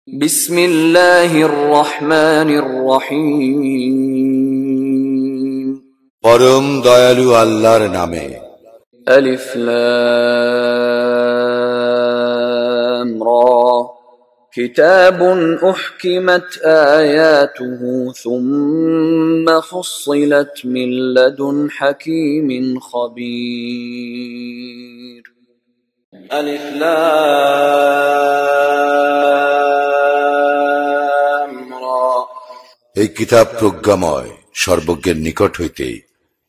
بسم الله الرحمن الرحيم পরম দয়ালু আল্লাহর নামে। ألف لام را كتاب أحكمت آياته ثم فصلت من لدن حكيم خبير ألف لام را এই কিতাব প্রজ্ঞাময়, সর্বজ্ঞের নিকট হইতে।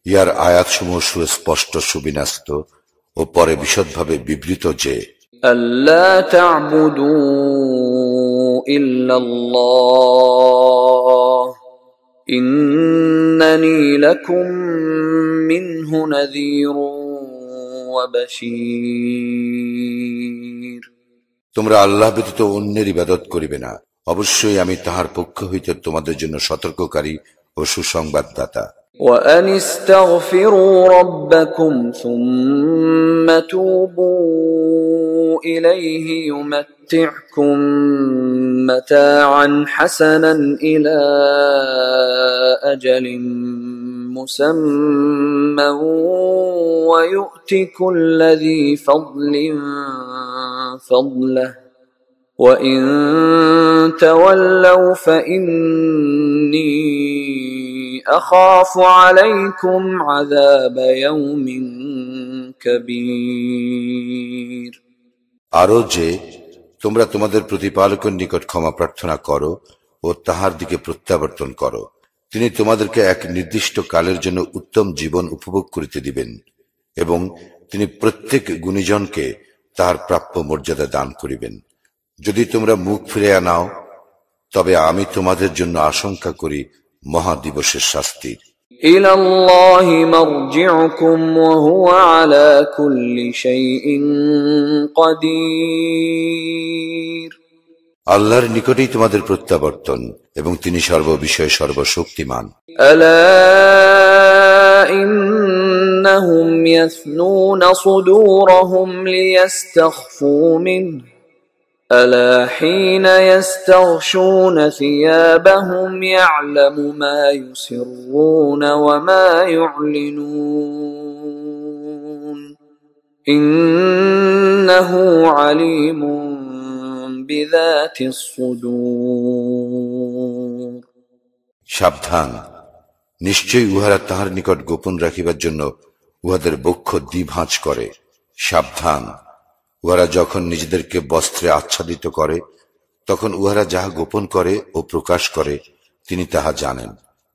ইয়ার আয়াতসমূহ সুস্পষ্ট, সুবিন্যস্ত ও পরে বিশদভাবে বিবৃত যে ألا تعبدوا إلا الله إنني لكم منه نذير وبشير তোমরা আল্লাহ ব্যতীত অন্যের ইবাদত করিবে না, অবশ্যই আমি তাহার পক্ষ হইতে তোমাদের জন্য সতর্ককারী ও সুসংবাদদাতা। وأن استغفروا ربكم ثم توبوا إليه يمتعكم متاعا حسنا إلى أجل مسمى ويؤت كل ذي فضل فضله وإن تولوا فإني أخاف عليكم عذاب يوم كبير আরো যে তোমরা তোমাদের প্রতিপালকের নিকট ক্ষমা প্রার্থনা করো ও তাহার দিকে প্রত্যাবর্তন করো, তিনি তোমাদেরকে এক নির্দিষ্ট কালের জন্য উত্তম জীবন উপভোগ করিতে দিবেন এবং তিনি প্রত্যেক গুণীজনকে তাহার প্রাপ্য মর্যাদা দান করিবেন। যদি তোমরা মুখ ফিরিয়া নাও, তবে আমি তোমাদের জন্য আশঙ্কা করি মহা দিবসের শাস্তির। إلى الله مرجعكم وهو على كل شيء قدير আল্লাহর নিকটেই তোমাদের প্রত্যাবর্তন এবং তিনি সর্ববিষয়ে সর্বশক্তিমান। ألا إنهم يثنون صدورهم ليستخفوا منه ألا حين يستغشون ثيابهم يعلم ما يسرون وما يعلنون إنه عليم بذات الصدور সাবধান, নিশ্চয়ই উহারা তাহার নিকট গোপন রাখিবার জন্য উহাদের বক্ষ দ্বিভাঁজ করে। সাবধান, উহারা যখন নিজেদেরকে বস্ত্রে আচ্ছাদিত করে, তখন উহারা যাহা গোপন করে ও প্রকাশ করে তিনি তাহা জানেন।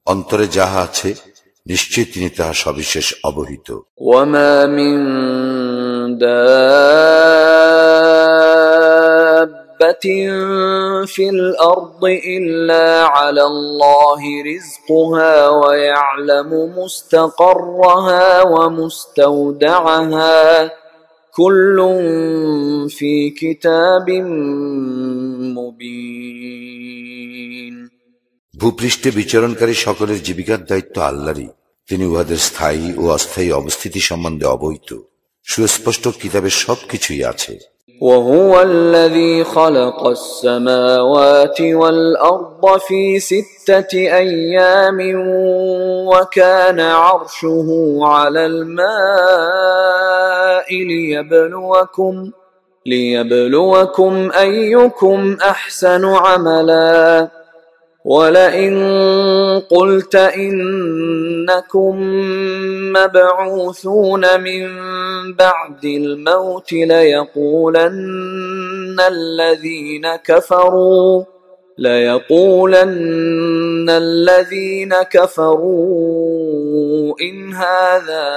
অন্তরে যাহা আছে নিশ্চয়ই তিনি তাহা সবিশেষ অবহিত। وما من دابة في الأرض إلا على الله رزقها ويعلم مستقرها ومستودعها كل في كتاب مبين ভূপৃষ্ঠে বিচরণকারী সকলের জীবিকার দায়িত্ব আল্লাহরই। তিনি উহাদের স্থায়ী ও অস্থায়ী অবস্থিতি সম্বন্ধে অবহিত। সুস্পষ্ট কিতাবে সবকিছুই আছে। وهو الذي خلق السماوات والأرض في 6 أيام وكان عرشه على الماء ليبلوكم أيكم أحسن عملا ولئن قلت إنكم مبعوثون من بعد الموت ليقولن الذين كفروا إن هذا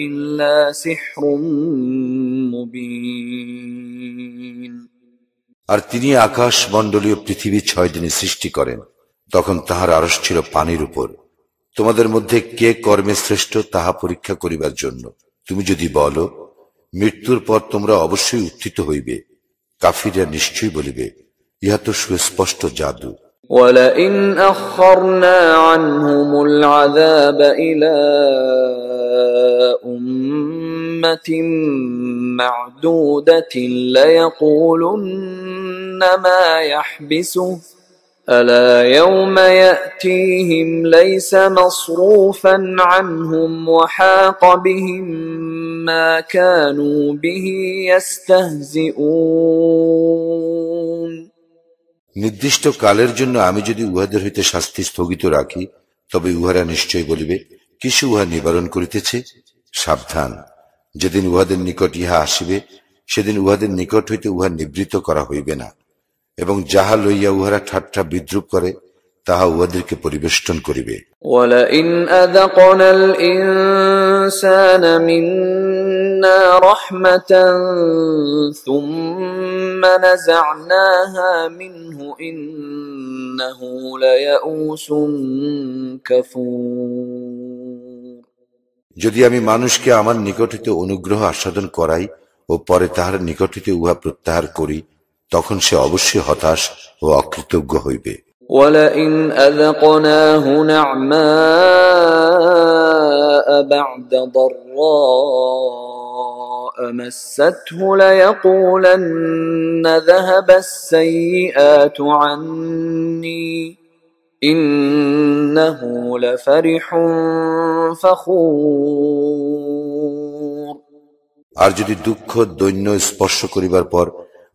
إلا سحر مبين আর তিনি আকাশ মণ্ডলীয় পৃথিবী 6 দিনে সৃষ্টি করেন। তখন তাহার আরশ ছিল পানির উপর। তোমাদের মধ্যে কে কর্মে শ্রেষ্ঠ তাহা পরীক্ষা করিবার জন্য। তুমি যদি বলো, মৃত্যুর পর তোমরা অবশ্যই উত্থিত হইবে, কাফিররা নিশ্চয়ই বলিবে, ইহা তো সুস্পষ্ট জাদু। ولئن أخرنا عنهم العذاب إلى أمة معدودة ليقولن ما يحبسه ألا يوم يأتيهم ليس مصروفا عنهم وحاق بهم ما كانوا به يستهزئون নির্দিষ্ট কালের জন্য আমি যদি উহাদের হইতে শাস্তি স্থগিত রাখি, তবে উহারা নিশ্চয় বলিবে, কিসে উহা নিবারণ করিতেছে? সাবধান, যেদিন উহাদের নিকট ইহা আসিবে, সেদিন উহাদের নিকট হইতে উহা নিবৃত করা হইবে না, এবং যাহা লইয়া উহারা ঠাট্টা বিদ্রুপ করে তাহা উহাদেরকে পরিবেষ্টন করিবে। وَلَئِنْ أَذَقْنَا الْإِنسَانَ مِنَّا رَحْمَةً ثُمَّ نَزَعْنَاهَا مِنْهُ إِنَّهُ لَيَئُوسٌ كَفُورٌ যদি আমি মানুষকে আমার নিকট হইতে অনুগ্রহ আস্বাদন করাই ও পরে তাহার নিকট হইতে উহা প্রত্যাহার করি, তখন সে অবশ্যই হতাশ ও অকৃতজ্ঞ হইবে। وَلَئِنْ أَذَقْنَاهُ نَعْمَاءَ بَعْدَ ضَرَّاءَ مَسَّتْهُ لَيَقُولَنَّ ذَهَبَ السَّيِّئَاتُ عَنِّي إِنَّهُ لَفَرِحٌ فَخُورٌ আর যদি দুঃখ দৈন্য স্পর্শ করিবার পর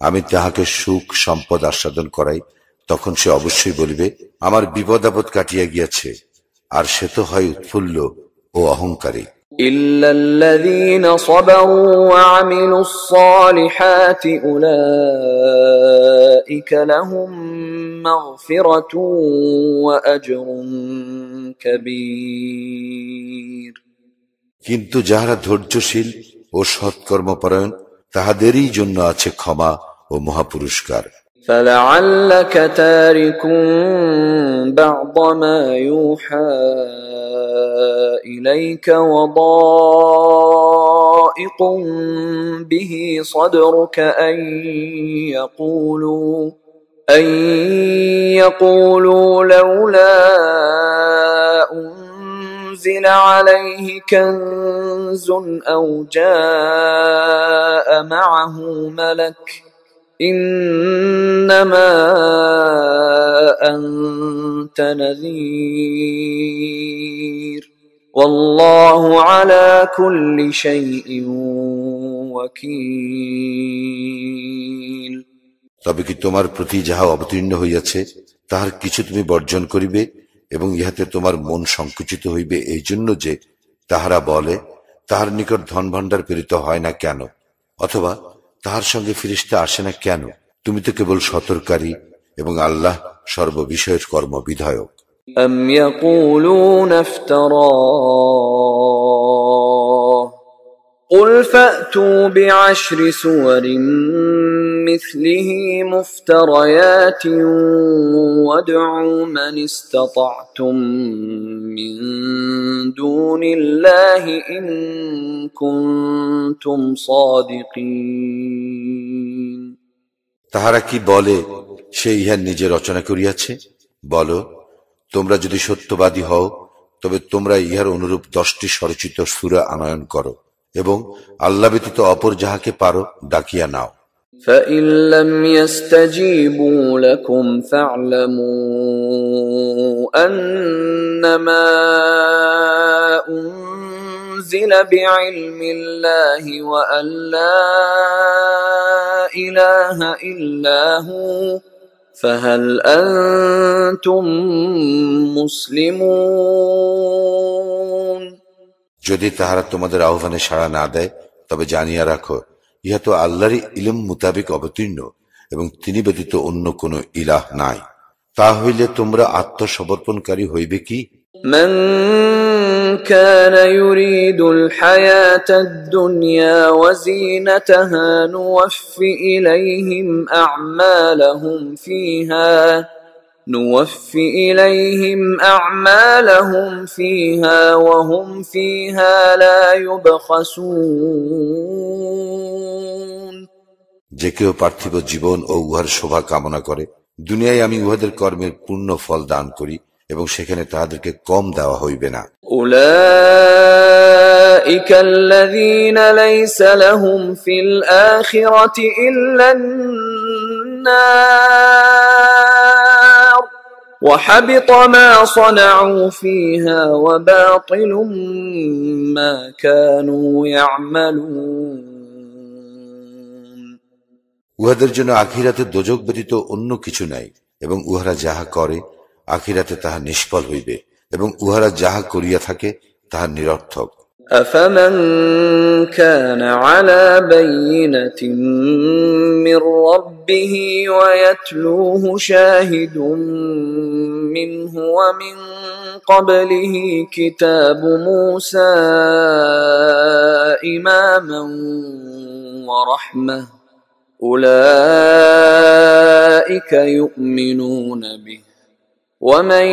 আমি তাহাকে সুখ সম্পদ আস্বাদন করাই, তখন সে অবশ্যই বলিবে, আমার বিপদ আপদ কাটিয়া গিয়াছে, আর সে তো হয় উৎফুল্ল ও অহংকারী। إلا الذين صبروا وعملوا الصالحات أولئك لهم مغفرة وأجر كبير কিন্তু যাহারা ধৈর্যশীল ও সৎকর্মপরায়ণ, তাহাদেরই জন্য আছে ক্ষমা ও মহাপুরস্কার। فلعلك تارك بعض ما يوحى إليك وضائق به صدرك أن يقولوا لولا أنزل عليه كنز أو جاء معه ملك إنما أنت نذير والله على كل شيء وكيل তবে কি তোমার প্রতি যাহা অবতীর্ণ হইয়াছে তাহার কিছু তুমি বর্জন করিবে এবং ইহাতে তোমার মন সংকুচিত হইবে, এই জন্য যে তাহারা বলে, তাহার নিকট ধন ভাণ্ডার প্রেরিত হয় না কেন, অথবা তাহার সঙ্গে ফিরিস্তা আসে না কেন? তুমি তো কেবল সতর্ককারী এবং আল্লাহ সর্ববিষয়ের কর্মবিধায়ক। أم يقولون افتراه قل فأتوا بعشر سور مثله مفتريات وادعوا من استطعتم من دون الله إن كنتم صادقين তাহারা কি বলে, সে ইহা নিজে রচনা করিয়াছে? বলো, তোমরা যদি সত্যবাদী হও তবে তোমরা ইহার অনুরূপ 10টি স্বরচিত সূরা আনয়ন করো এবং আল্লাহ ব্যতীত অপর যাহাকে পারো ডাকিয়া নাও। فإن لم يستجيبوا لكم فاعلموا أنما أنزل بعلم الله وأن لا إله إلا هو فهل أنتم مسلمون যদি তাহারা তোমাদের আহ্বানে সাড়া না দেয় তবে জানিয়া রাখো, ইহা তো আল্লাহরই ইলম মোতাবেক অবতীর্ণ এবং তিনি ব্যতীত অন্য কোন ইলাহ নাই। তা হইলে তোমরা আত্মসমর্পণকারী হইবে কি? من كان يريد الحياة الدنيا وزينتها نوفي إليهم أعمالهم فيها وهم فيها لا يبخسون যে কেউ পার্থিব জীবন ও উহার শোভা কামনা করে, দুনিয়ায় আমি উহাদের কর্মের পূর্ণ ফল দান করি এবং সেখানে তাহাদেরকে কম দেওয়া হইবে না। أولئك الذين ليس لهم في الآخرة إلا النار وحبط ما صنعوا فيها وباطل ما كانوا يعملون উহাদের জন্য আখিরাতে দোজক ব্যতীত অন্য কিছু নাই, এবং উহারা যাহা করে আখিরাতে তাহা নিষ্ফল হইবে, এবং উহারা যাহা করিয়া থাকে তাহা নিরর্থক। أفمن كان على بينة من ربه ويتلوه شاهد منه ومن قبله كتاب موسى إماما ورحمة أولئك يؤمنون به ومن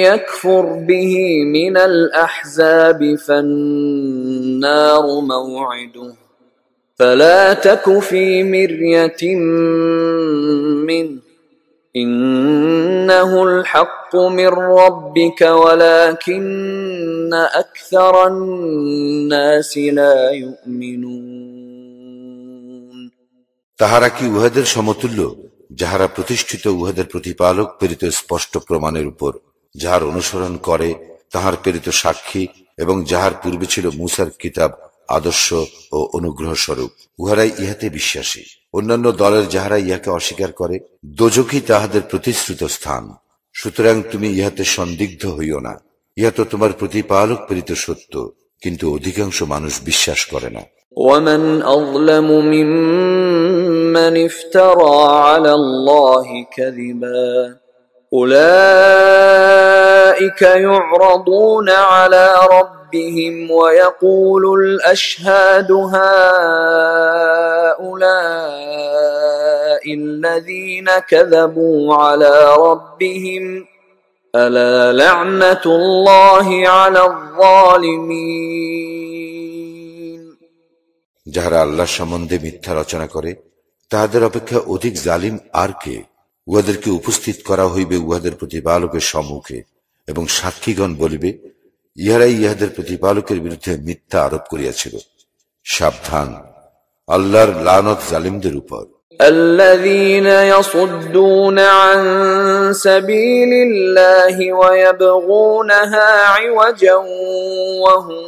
يكفر به من الأحزاب فالنار موعده فلا تك في مرية منه إنه الحق من ربك ولكن أكثر الناس لا يؤمنون তাহারা কি উহাদের সমতুল্য, যাহারা প্রতিষ্ঠিত উহাদের প্রতিপালক প্রেরিত স্পষ্ট প্রমাণের উপর, যাহার অনুসরণ করে তাহার প্রেরিত সাক্ষী, এবং যাহার পূর্বে ছিল মূসার কিতাব আদর্শ ও অনুগ্রহ স্বরূপ, উহারাই ইহাতে বিশ্বাসী। অন্যান্য দলের যাহারা ইহাকে অস্বীকার করে, দোজখই তাহাদের প্রতিশ্রুত স্থান। সুতরাং তুমি ইহাতে সন্দিগ্ধ হইও না, ইহা তো তোমার প্রতিপালক প্রেরিত সত্য, কিন্তু অধিকাংশ মানুষ বিশ্বাস করে না। ومن أظلم ممن افترى على الله كذبا أولئك يعرضون على ربهم ويقول الأشهاد هؤلاء الذين كذبوا على ربهم ألا لعنة الله على الظالمين যাহারা আল্লাহ সম্বন্ধে মিথ্যা রচনা করে তাহাদের অপেক্ষা অধিক জালিম আর কে? উহাদেরকে উপস্থিত করা হইবে উহাদের প্রতিপালকের সম্মুখে, এবং সাক্ষীগণ বলিবে, ইহারাই ইহাদের প্রতিপালকের বিরুদ্ধে মিথ্যা আরোপ করিয়াছিল। সাবধান, আল্লাহর লানত জালিমদের উপর। الذين يصدون عن سبيل الله ويبغونها عوجا وهم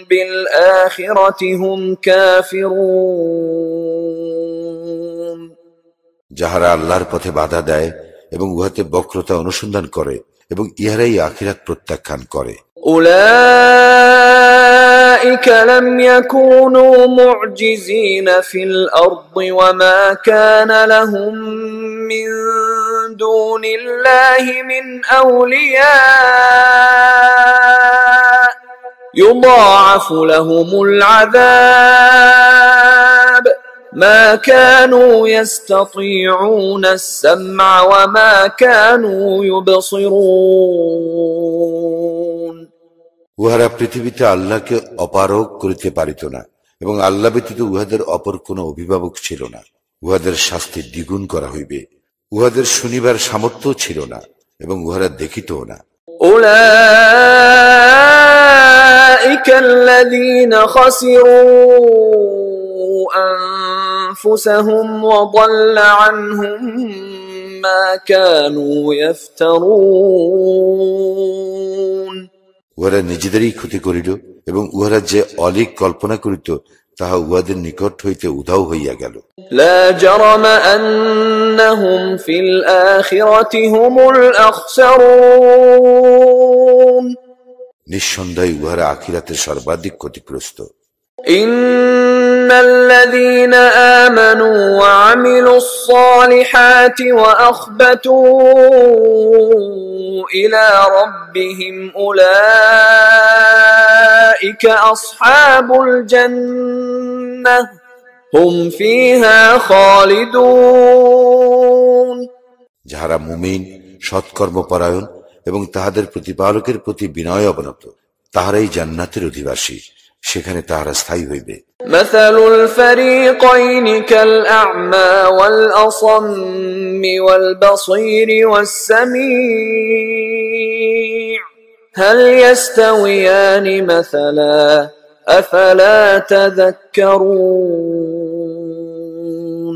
بالآخرة هم كافرون যাহারা আল্লাহর পথে বাধা দেয় এবং উহাতে বক্রতা অনুসন্ধান করে, এবং ইহারাই আখিরাত প্রত্যাখ্যান করে। أولئك لم يكونوا معجزين في الأرض وما كان لهم من دون الله من أولياء يضاعف لهم العذاب ما كانوا يستطيعون السمع وما كانوا يبصرون উহারা পৃথিবীতে আল্লাহকে অপারগ করিতে পারিত না, এবং আল্লাহ ব্যতীত উহাদের অপর কোন অভিভাবক ছিল না। উহাদের শাস্তি দ্বিগুণ করা হইবে। উহাদের শুনিবার সামর্থ্য ছিল না, এবং উহারা দেখিতও না। أولئك الذين خسروا أنفسهم وضل عنهم ما كانوا يفترون উহারা নিজেদেরই ক্ষতি করিল, এবং উহারা যে অলিক কল্পনা করিত তাহা উহাদের নিকট হইতে উধাও হইয়া গেল। لا جرم أنهم في الآخرة هم الأخسرون নিঃসন্দেহে উহারা আখিরাতের সর্বাধিক ক্ষতিগ্রস্ত। إن الذين آمنوا وعملوا الصالحات وأخبتوا إلى ربهم أولئك أصحاب الجنة هم فيها خالدون যাহারা মুমিন, সৎকর্মপরায়ণ এবং তাহাদের প্রতিপালকের প্রতি বিনয় অবনত, তাহারাই জান্নাতের অধিবাসী, সেখানে তাহারা স্থায়ী হইবে। مثل الفريقين كالأعمى والأصم والبصير والسميع هل يستويان مثلا أفلا تذكرون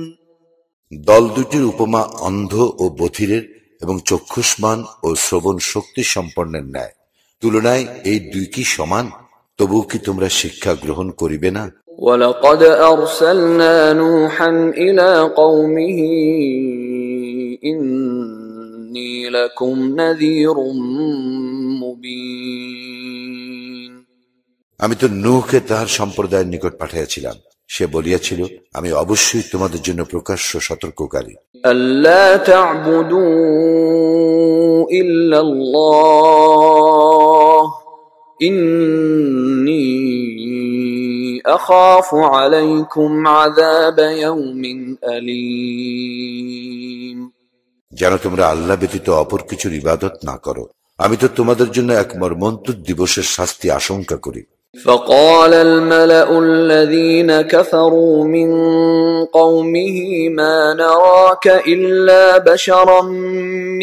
দল দুটির উপমা অন্ধ ও বধিরের এবং চক্ষুষ্মান ও শ্রবণ শক্তি সম্পন্নের ন্যায়। তুলনায় এই দুই কি সমান? তবুও কি তোমরা শিক্ষা গ্রহণ করিবে না? وَلَقَدْ أَرْسَلْنَا نُوحًا إِلَى قَوْمِهِ إِنِّي لَكُمْ نَذِيرٌ مُبِينٌ। আমি তো নূহকে তাহার সম্প্রদায়ের নিকট পাঠাইয়াছিলাম, সে বলিয়াছিল, আমি অবশ্যই তোমাদের জন্য প্রকাশ্য সতর্ককারী। أَلَّا تَعْبُدُوا إِلَّا اللَّهَ إِنِّي أَخَافُ عَلَيْكُمْ عَذَابَ يَوْمٍ أَلِيمٍ। যেন তোমরা আল্লাহ ব্যতীত অপর কিছুর ইবাদত না করো, আমি তো তোমাদের জন্য এক মর্মন্তুদ দিবসের শাস্তি আশঙ্কা করি। فقال الملأ الذين كفروا من قومه ما نراك إلا بشرا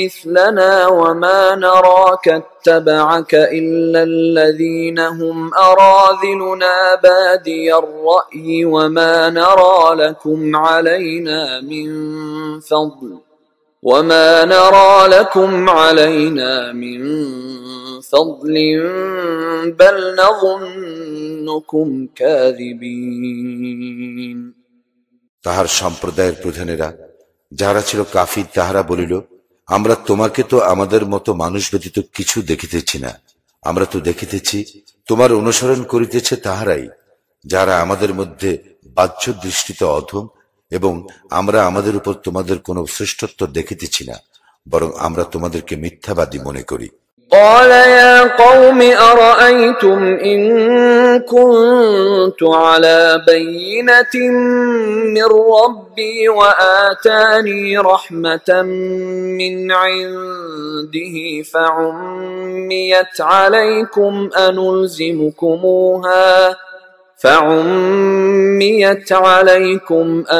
مثلنا وما نراك اتبعك إلا الذين هم أراذلنا بادي الرأي وما نرى لكم علينا من فضل بل نظنكم كاذبين। তাহার সম্প্রদায়ের প্রধানেরা যাহারা ছিল কাফির তাহারা বলিল, আমরা তোমাকে তো আমাদের মতো মানুষ ব্যতীত কিছু দেখিতেছি না, আমরা তো দেখিতেছি তোমার অনুসরণ করিতেছে তাহারাই যারা আমাদের মধ্যে বাহ্য দৃষ্টিতে অধম, এবং আমরা আমাদের উপর তোমাদের কোনো শ্রেষ্ঠত্ব দেখিতেছি না, বরং আমরা তোমাদেরকে মিথ্যাবাদী মনে করি। قال يا قوم أرأيتم إن كنت على بينة من ربي وآتاني رحمة من عنده فعميت عليكم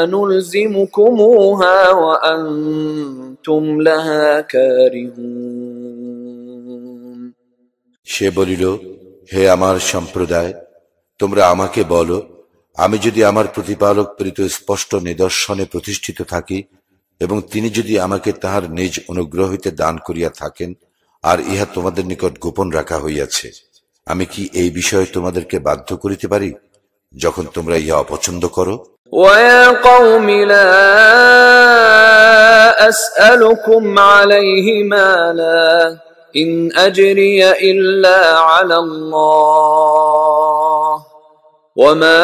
أنلزمكموها وأنتم لها كارهون। সে বলিল, হে আমার সম্প্রদায়, তোমরা আমাকে বলো, আমি যদি আমার প্রতিপালক প্রেরিত স্পষ্ট নিদর্শনে প্রতিষ্ঠিত থাকি এবং তিনি যদি আমাকে তাহার নিজ অনুগ্রহ হইতে দান করিয়া থাকেন, আর ইহা তোমাদের নিকট গোপন রাখা হইয়াছে, আমি কি এই বিষয়ে তোমাদেরকে বাধ্য করিতে পারি যখন তোমরা ইহা অপছন্দ করো? وَيَا قَوْمِ لَا أَسْأَلُكُمْ عَلَيْهِ مَالًا إِنْ أَجْرِيَ إِلَّا عَلَى اللَّهِ وَمَا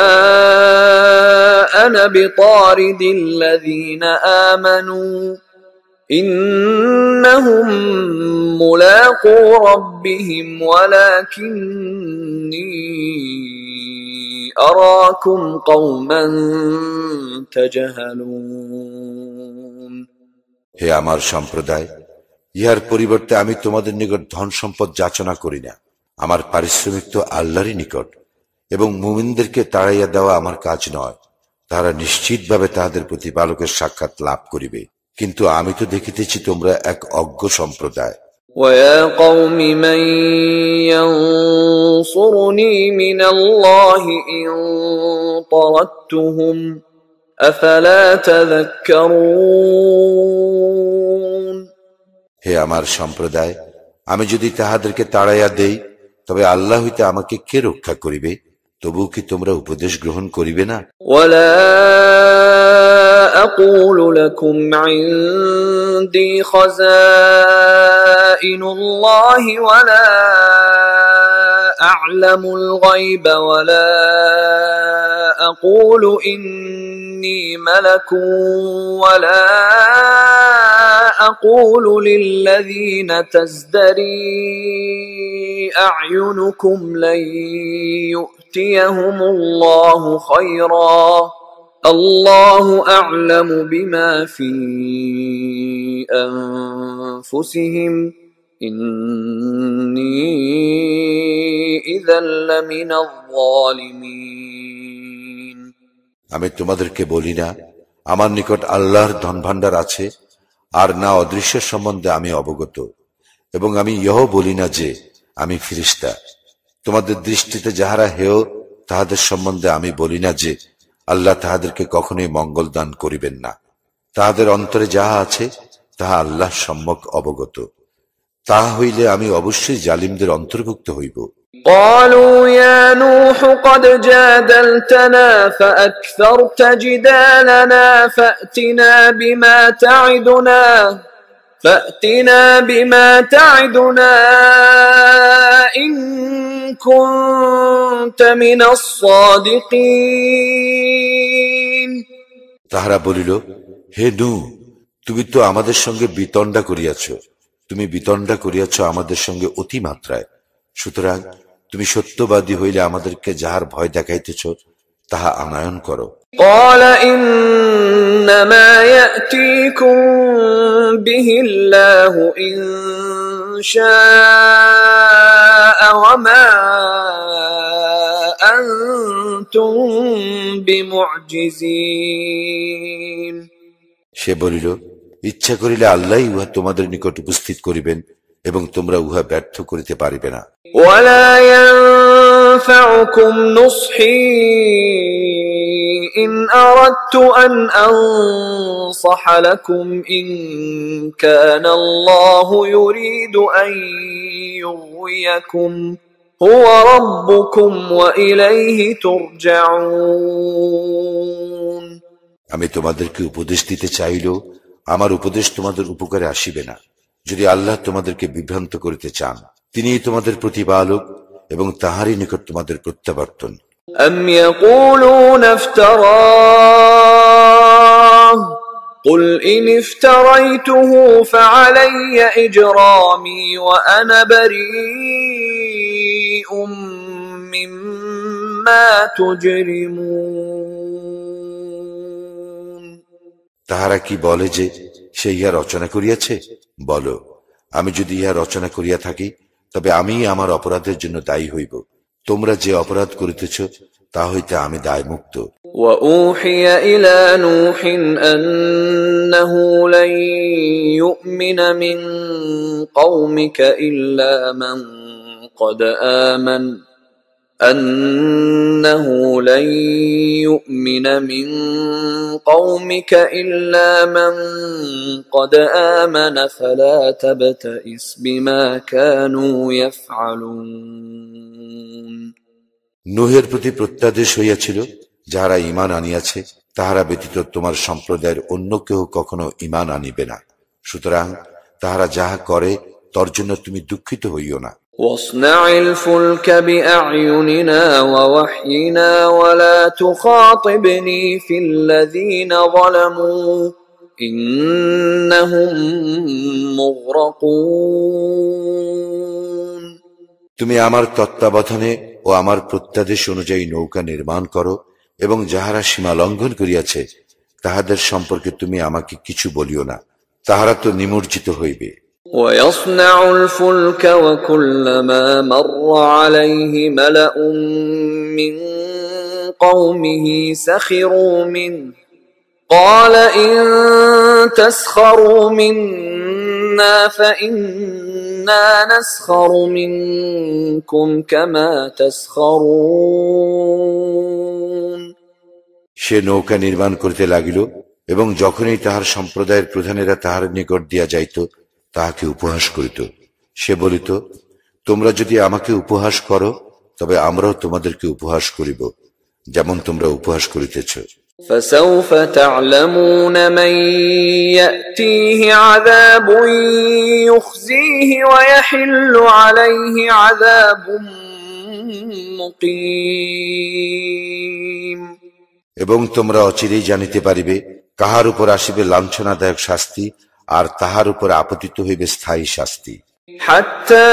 أَنَا بِطَارِدِ الَّذِينَ آمَنُوا إِنَّهُمْ مُلَاقُو رَبِّهِمْ وَلَكِنِّي أَرَاكُمْ قَوْمًا تَجْهَلُونَ। হে আমার সম্প্রদায়, ইহার পরিবর্তে আমি তোমাদের নিকট ধন সম্পদ যাচনা করি না, আমার পারিশ্রমিক তো আল্লাহরই নিকট, এবং মুমিনদেরকে তাড়াইয়া দেওয়া আমার কাজ নয়, তারা নিশ্চিতভাবে তাহাদের প্রতিপালকের সাক্ষাৎ লাভ করিবে, কিন্তু আমি তো দেখিতেছি তোমরা এক অজ্ঞ সম্প্রদায়। وَيَا قَوْمِ مَنْ يَنْصُرُنِي مِنَ اللَّهِ إِنْ طَرَدتُّهُمْ أَفَلَا تَذَكَّرُونَ। হে আমার সম্প্রদায়, আমি যদি তাহাদেরকে তাড়াইয়া দেই, তবে আল্লাহ হইতে আমাকে কে রক্ষা করিবে? তবুও কি তোমরা উপদেশ গ্রহণ করিবে না? وَلَا أَقُولُ لَكُمْ عِنْدِي خَزَائِنُ اللَّهِ وَلَا أَعْلَمُ الْغَيْبَ وَلَا أَقُولُ إِنِّي مَلَكٌ وَلَا أَقُولُ لِلَّذِينَ تَزْدَرِي أَعْيُنُكُمْ لَنْ يُؤْتِيَهُمُ اللَّهُ خَيْرًا الله أعلم بما في أنفسهم إني إذا لمن الظالمين। আমি তোমাদেরকে বলি না, আমার নিকট আল্লাহর ধন ভাণ্ডার আছে, আর না অদৃশ্য সম্বন্ধে আমি অবগত, এবং আমি ইহও বলি না যে আমি ফিরিস্তা। তোমাদের দৃষ্টিতে যাহারা হেয়, তাহাদের সম্বন্ধে আমি বলি না যে আল্লাহ তাহাদেরকে কখনোই মঙ্গল দান করিবেন না। তাহাদের অন্তরে যাহা আছে তাহা আল্লাহ সম্যক অবগত। তাহা হইলে আমি অবশ্যই জালিমদের অন্তর্ভুক্ত হইব। قالوا يا نوح قد جادلتنا فأكثرت جدالنا فأتنا بما تعدنا إن كنت من الصادقين। তাহারা বলিল, হে নূহ, তুমি তো আমাদের সঙ্গে বিতণ্ডা করিয়াছ, তুমি বিতণ্ডা করিয়াছ আমাদের সঙ্গে অতিমাত্রায়। সুতরাং তুমি সত্যবাদী হইলে আমাদেরকে যাহার ভয় দেখাইতেছ তাহা আনয়ন করো। قال إنما يأتيكم به الله إن شاء وما أنتم بمعجزين। সে বলিল, ইচ্ছা করিলে আল্লাহই উহা তোমাদের নিকট উপস্থিত করিবেন এবং তোমরা উহা ব্যর্থ করিতে পারিবে না। ولا ينفعكم نصحي إن أردت أن أنصح لكم إن كان الله يريد أن يغويكم هو ربكم وإليه ترجعون। আমি তোমাদেরকে উপদেশ দিতে চাইলেও আমার উপদেশ তোমাদের উপকারে আসিবে না, যদি আল্লাহ তোমাদেরকে বিভ্রান্ত করিতে চান। তিনিই তোমাদের প্রতিপালক এবং তাহারই নিকট তোমাদের প্রত্যাবর্তন। أم يقولون افتراه قل إن افتريته فعلي إجرامي وأنا بريء مما تجرمون। তাহারা কি বলে যে সে ইহা রচনা করিয়াছে? বলো, আমি যদি ইহা রচনা করিয়া থাকি তবে আমি আমার অপরাধের জন্য দায়ী হইব। তোমরা যে অপরাধ করিতেছ তা হইতে আমি দায়মুক্ত। وأوحي إلى نوح أنه لن يؤمن من قومك إلا من قد آمن فلا تبتئس بما كانوا يفعلون। নূহের প্রতি প্রত্যাদেশ হইয়াছিল, যাহারা ঈমান আনিয়াছে তাহারা ব্যতীত তোমার সম্প্রদায়ের অন্য কেহ কখনো ঈমান আনিবে না। সুতরাং তাহারা যাহা করে তর জন্য তুমি দুঃখিত হইও না। واصنع الفلك بأعيننا ووحينا ولا تخاطبني في الذين ظلموا إنهم مغرقون। তুমি আমার তত্ত্বাবধানে ও আমার প্রত্যাদেশ অনুযায়ী নৌকা নির্মাণ করো এবং যাহারা সীমা লঙ্ঘন করিয়াছে তাহাদের সম্পর্কে তুমি আমাকে কিছু বলিও না, তাহারা তো নিমজ্জিত হইবে। ويصنع الفلك وكلما مر عليه ملأ من قومه سخروا منه قال إن تسخروا منا فإنا نسخر منكم كما تسخرون। সে নৌকা নির্মাণ করিতে লাগিল এবং যখনই তাহার সম্প্রদায়ের প্রধানেরা তাহার নিকট দিয়া যাইত তাহাকে উপহাস করিত। সে বলিত, তোমরা যদি আমাকে উপহাস করো তবে আমরাও তোমাদেরকে উপহাস করিব, যেমন তোমরা উপহাস করিতেছ। فسوف تعلمون من يأتيه عذاب يخزيه ويحل عليه عذاب مقيم। এবং তোমরা অচিরেই জানিতে পারিবে কাহার উপর আসিবে লাঞ্ছনাদায়ক শাস্তি আর তাহার উপর আপতিত হইবে স্থায়ী শাস্তি। حتى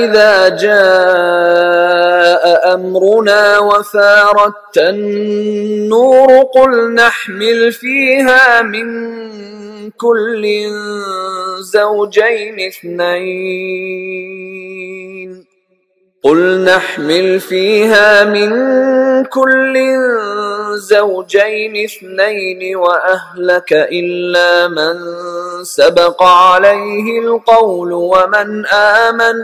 إذا جاء أمرنا وفارت النور قل نحمل فيها من كل زوجين اثنين وأهلك إلا من سبق عليه القول ومن آمن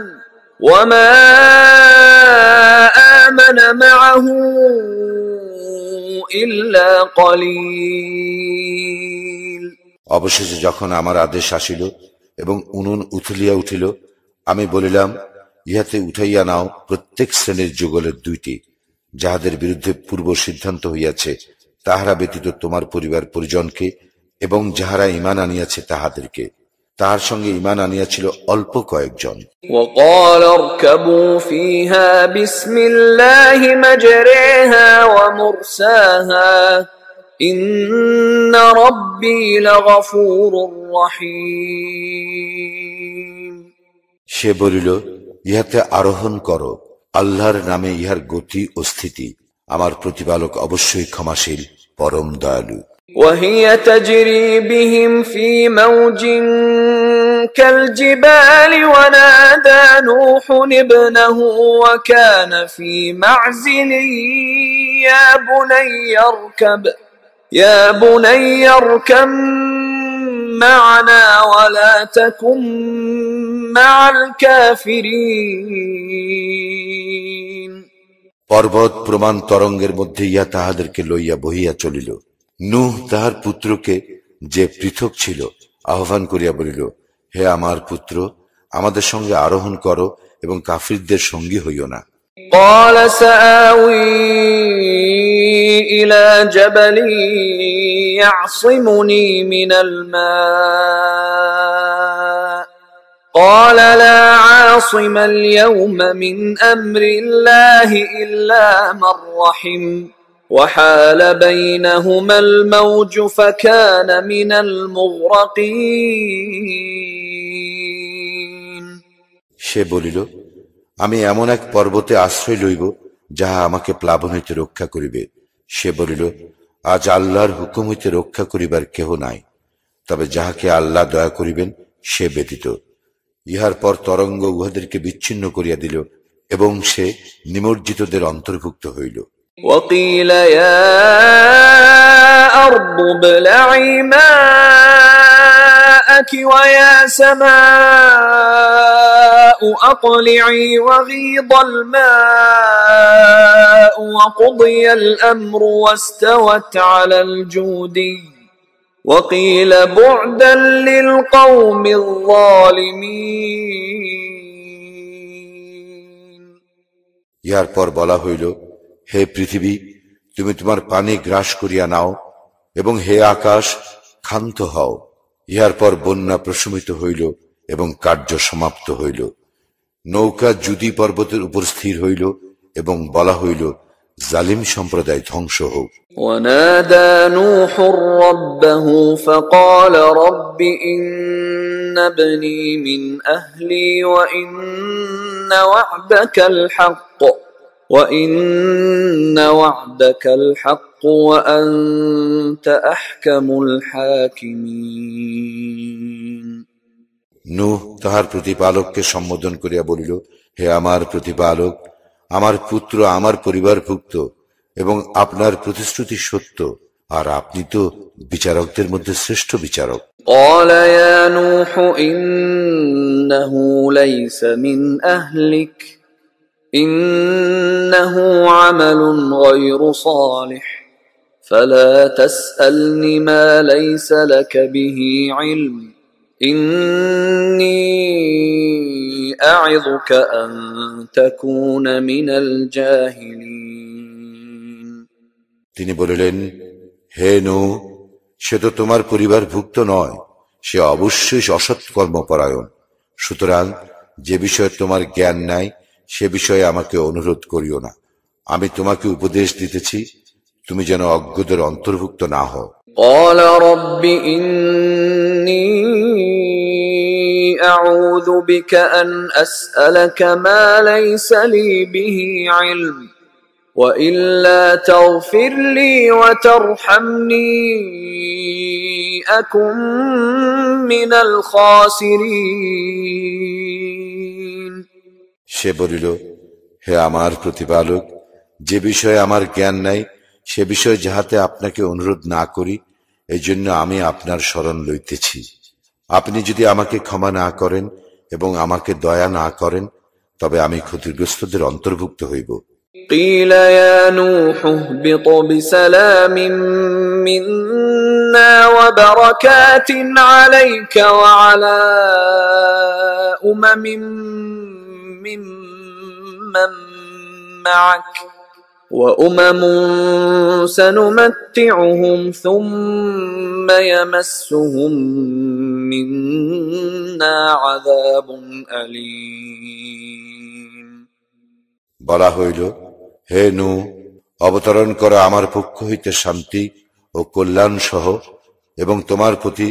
وما آمن معه إلا قليل অবশেষে যখন আমার আদেশ আসিল এবং উনুন উথলিয়া উঠিল, আমি বলিলাম, ইহাতে উঠাইয়া নাও প্রত্যেক শ্রেণীর যুগলের 2টি, যাহাদের বিরুদ্ধে পূর্ব সিদ্ধান্ত হইয়াছে, তাহারা ব্যতীত তোমার পরিবার পরিজনকে, এবং যাহারা ঈমান আনিয়াছে তাহাদেরকে। তাহার সঙ্গে ঈমান আনিয়াছিল অল্প কয়েকজন। وقال اركبوا فيها بسم الله مجريها ومرساها إن ربي لغفور رحيم সে বলিল, ইহাতে আরোহণ করো, আল্লাহর নামে ইহার গতি ও স্থিতি, আমার প্রতিপালক অবশ্যই ক্ষমাশীল, পরম দয়ালু। وهي تجري بهم في موج كالجبال ونادى نوح ابنه وكان في معزل يا بني اركب معنا ولا تكن مع الكافرين পর্বত প্রমাণ তরঙ্গের মধ্যে ইহা তাহাদেরকে লইয়া বহিয়া চলিল। নূহ তাহার পুত্রকে, যে পৃথক ছিল, আহ্বান করিয়া বলিল, হে আমার পুত্র, আমাদের সঙ্গে আরোহণ করো এবং কাফিরদের সঙ্গী হইও না। قال سآوي إلى جبل يعصمني من الماء قال لا عاصم اليوم من أمر الله إلا من رحم وحال بينهما الموج فكان من المغرقين সে বলিল, আমি এমন এক পর্বতে আশ্রয় লইব যাহা আমাকে প্লাবন হইতে রক্ষা করিবে। সে বলিল, আজ আল্লাহর হুকুম হইতে রক্ষা করিবার কেহ নাই, তবে যাহাকে আল্লাহ দয়া করিবেন সে ব্যতীত। ইহার পর তরঙ্গ উহাদেরকে বিচ্ছিন্ন করিয়া দিল এবং সে নিমজ্জিতদের অন্তর্ভুক্ত হইল। وقيل يا أرض ابلعي ماءك ويا سماء أقلعي وغيض الماء وقضي الأمر واستوت على الجودي وقيل بعدا للقوم الظالمين ইহার পর বলা হইল, হে পৃথিবী, তুমি তোমার পানি গ্রাস করিয়া নাও, এবং হে আকাশ, ক্ষান্ত হও। ইহার পর বন্যা প্রশমিত হইল এবং কার্য সমাপ্ত হইল। নৌকা জুদি পর্বতের উপর স্থির হইল এবং বলা হইল, জালিম সম্প্রদায় ধ্বংস হোক। ونادى نوح ربه فقال رب إن ابني من أهلي وإن وعدك الحق وأنت أحكم الحاكمين নূহ তাহার প্রতিপালককে সম্বোধন করিয়া বলিল, হে আমার প্রতিপালক, আমার পুত্র আমার পরিবারভুক্ত এবং আপনার প্রতিশ্রুতি সত্য, আর আপনি তো বিচারকদের মধ্যে শ্রেষ্ঠ বিচারক। قال يا نوح إنه ليس من أهلك إنه عمل غير صالح فلا تسألني ما ليس لك به علم إني أعظك أن تكون من الجاهلين তিনি বলিলেন, হে নূহ, সে তো তোমার পরিবারভুক্ত নয়, সে অবশ্যই অসৎকর্মপরায়ণ। সুতরাং যে বিষয়ে তোমার জ্ঞান নাই সে বিষয়ে আমাকে অনুরোধ করিও না। আমি তোমাকে উপদেশ দিতেছি, তুমি যেন অজ্ঞদের অন্তর্ভুক্ত না হও। قال رب إني أعوذ بك أن أسألك ما ليس لي به علم وإلا تغفر لي وترحمني أكن من الخاسرين সে বলিল, হে আমার প্রতিপালক, যে বিষয়ে আমার জ্ঞান নাই সে বিষয়ে যাহাতে আপনাকে অনুরোধ না করি, এই জন্য আমি আপনার শরণ লইতেছি। আপনি যদি আমাকে ক্ষমা না করেন এবং আমাকে দয়া না করেন, তবে আমি ক্ষতিগ্রস্তদের অন্তর্ভুক্ত হইব। قيل يا نوح اهبط بسلام منا وبركات عليك وعلى ممن معك وأمم سنمتعهم ثم يمسهم منا عذاب أليم বলা হইল, হে নূহ, অবতরণ করো আমার পক্ষ হইতে শান্তি ও কল্যাণ সহ, এবং তোমার প্রতি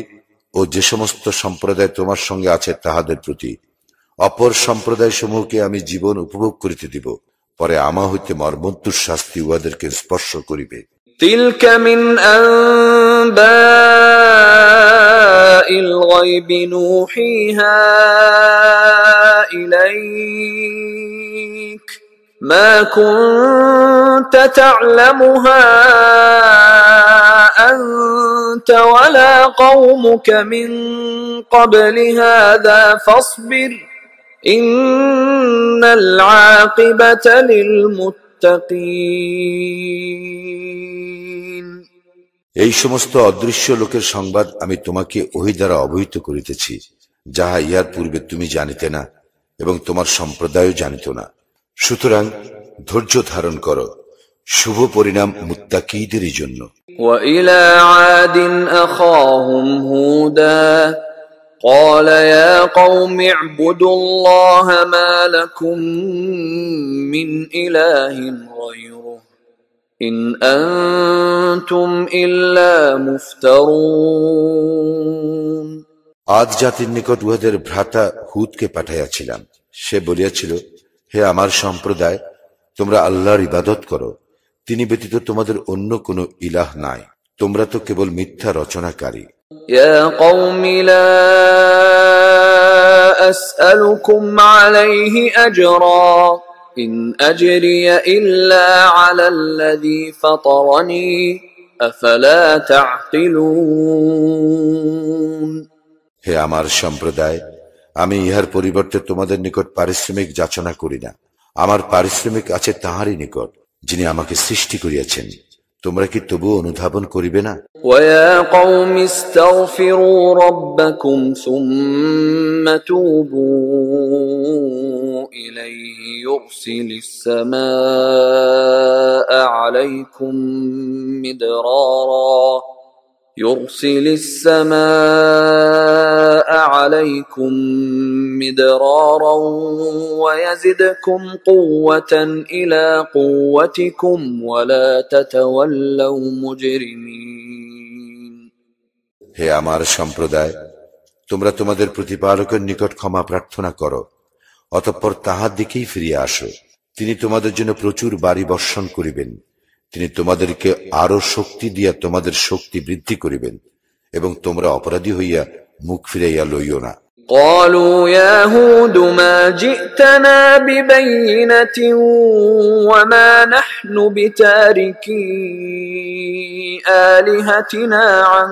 ও যে সমস্ত সম্প্রদায় তোমার সঙ্গে আছে তাহাদের প্রতি। অপর সম্প্রদায় সমূহকে আমি জীবন উপভোগ করিতে দিব, পরে আমা হইতে মর্মন্তুর শাস্তি উহাদেরকে স্পর্শ করিবে। تلك من أنباء الغيب نوحيها إليك ما كنت تعلمها أنت ولا قومك من قبل هذا فاصبر إن العاقبة للمتقين এই সমস্ত অদৃশ্য লোকের সংবাদ আমি তোমাকে ওহী দ্বারা অবহিত করিতেছি, যাহা ইহার পূর্বে তুমি জানিতে না এবং তোমার সম্প্রদায়ও জানিত না। সুতরাং ধৈর্য ধারণ করো, শুভ পরিণাম মুত্তাকীদেরই জন্য। وإلى عاد أخاهم هودا قال يا قوم اعبدوا الله ما لكم من إله غيره إن أنتم إلا مفترون আদ জাতির নিকট উহাদের ভ্রাতা হুদকে পাঠাইয়াছিলাম। সে বলিয়াছিল, হে আমার সম্প্রদায়, তোমরা আল্লাহর ইবাদত করো, তিনি ব্যতীত তোমাদের অন্য কোনো ইলাহ নাই, তোমরা তো কেবল মিথ্যা রচনাকারী। يا قوم لا أسألكم عليه أجرا إن أجري إلا على الذي فطرني أفلا تعقلون হে আমার সম্প্রদায়, আমি ইহার পরিবর্তে তোমাদের নিকট পারিশ্রমিক যাচনা করি না। আমার পারিশ্রমিক আছে তাহারই নিকট, যিনি আমাকে সৃষ্টি করিয়াছেন। তোমরা কি তবু অনুধাবন করিবে না? ويا قوم استغفروا ربكم ثم توبوا إليه يرسل السماء عليكم مدرارا ويزدكم قوة إلى قوتكم ولا تتولوا مجرمين হে আমার সম্প্রদায়, তোমরা তোমাদের প্রতিপালকের নিকট ক্ষমা প্রার্থনা করো, অতঃপর তাহার দিকেই ফিরিয়া আসো। তিনি তোমাদের জন্য প্রচুর বাড়ি বর্ষণ করিবেন, তিনি তোমাদেরকে আরো শক্তি দিয়া তোমাদের শক্তি বৃদ্ধি করিবেন, এবং তোমরা অপরাধী হইয়া মুখ ফিরাইয়া লইও না। قالوا يا هود ما جئتنا ببينة وما نحن بتاركي آلهتنا عن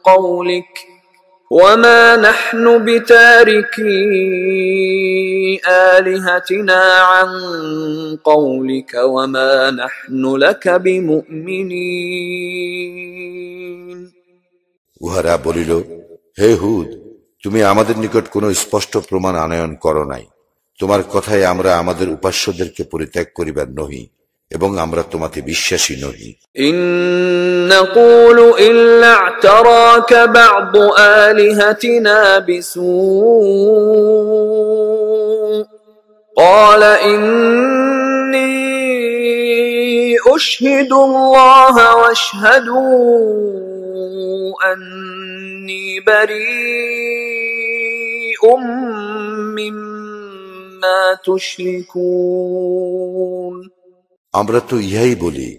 قولك وما نحن لك بمؤمنين উহারা বলিল, হে হুদ, তুমি আমাদের নিকট কোনো স্পষ্ট প্রমাণ আনয়ন করো নাই। তোমার কথায় আমরা আমাদের উপাস্যদেরকে পরিত্যাগ করিবার নহি, এবং আমরা তোমাকে বিশ্বাসী নহি। ইন নাকুলু ইল্লা আ'তারাকা বা'দু আলিহাতিনা বিসূ قال إني أشهد الله واشهدوا أني بريء مما تشركون আমরা তো ইহাই বলি,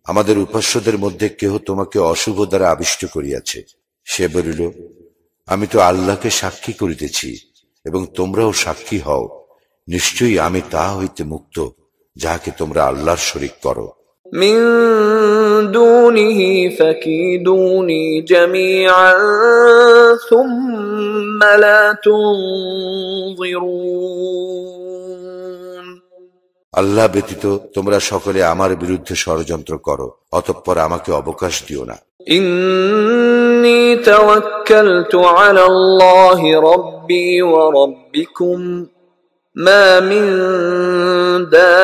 আমাদের উপাস্যদের মধ্যে কেহ তোমাকে অশুভ দ্বারা আবিষ্ট করিয়াছে। সে বলিল, আমি তো আল্লাহকে সাক্ষী করিতেছি এবং তোমরাও সাক্ষী হও, নিশ্চয়ই আমি তাহা হইতে মুক্ত যাহাকে তোমরা আল্লাহর শরীক করো। মিন দুনিহি ফাকিদুনি জামিআন সুম্মা লা তুনজিরুন আল্লাহ ব্যতীত তোমরা সকলে আমার বিরুদ্ধে ষড়যন্ত্র করো, অতঃপর আমাকে অবকাশ দিও না। إني توكلت على الله ربي وربكم ما من دابة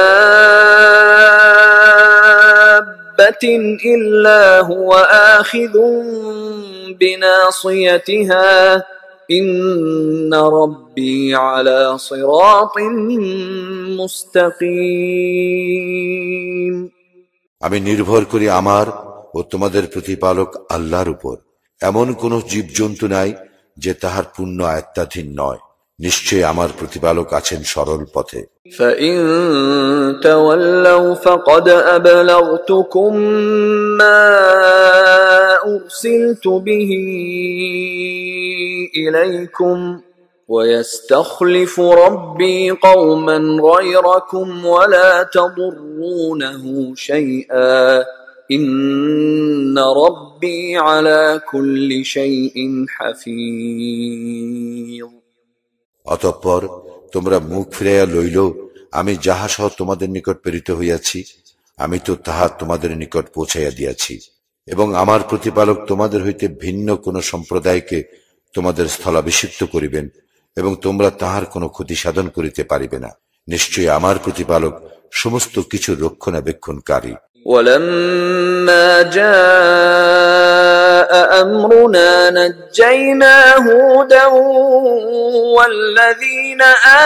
إلا هو آخذ بناصيتها إن ربي على صراط مستقيم আমি নির্ভর করি আমার ও তোমাদের প্রতিপালক আল্লাহর উপর। এমন কোন জীবজন্তু নাই যে তাহার পূর্ণ আয়ত্তাধীন নয়। নিশ্চয় আমার প্রতিপালক আছেন সরল পথে। فإن تولوا فقد أبلغتكم ما أرسلت به إليكم ويستخلف ربي قوما غيركم ولا تضرونه شيئا إن ربي على كل شيء حفيظ অতঃপর তোমরা মুখ ফিরাইয়া লইল, আমি যাহা সহ তোমাদের নিকট প্রেরিত হইয়াছি আমি তো তাহা তোমাদের নিকট পৌঁছাইয়া দিয়াছি, এবং আমার প্রতিপালক তোমাদের হইতে ভিন্ন কোন সম্প্রদায়কে তোমাদের স্থলাভিষিক্ত করিবেন এবং তোমরা তাহার কোনো ক্ষতি সাধন করিতে পারিবে না। নিশ্চয়ই আমার প্রতিপালক সমস্ত কিছু রক্ষণাবেক্ষণকারী। ولما جاء أمرنا نجينا هودا والذين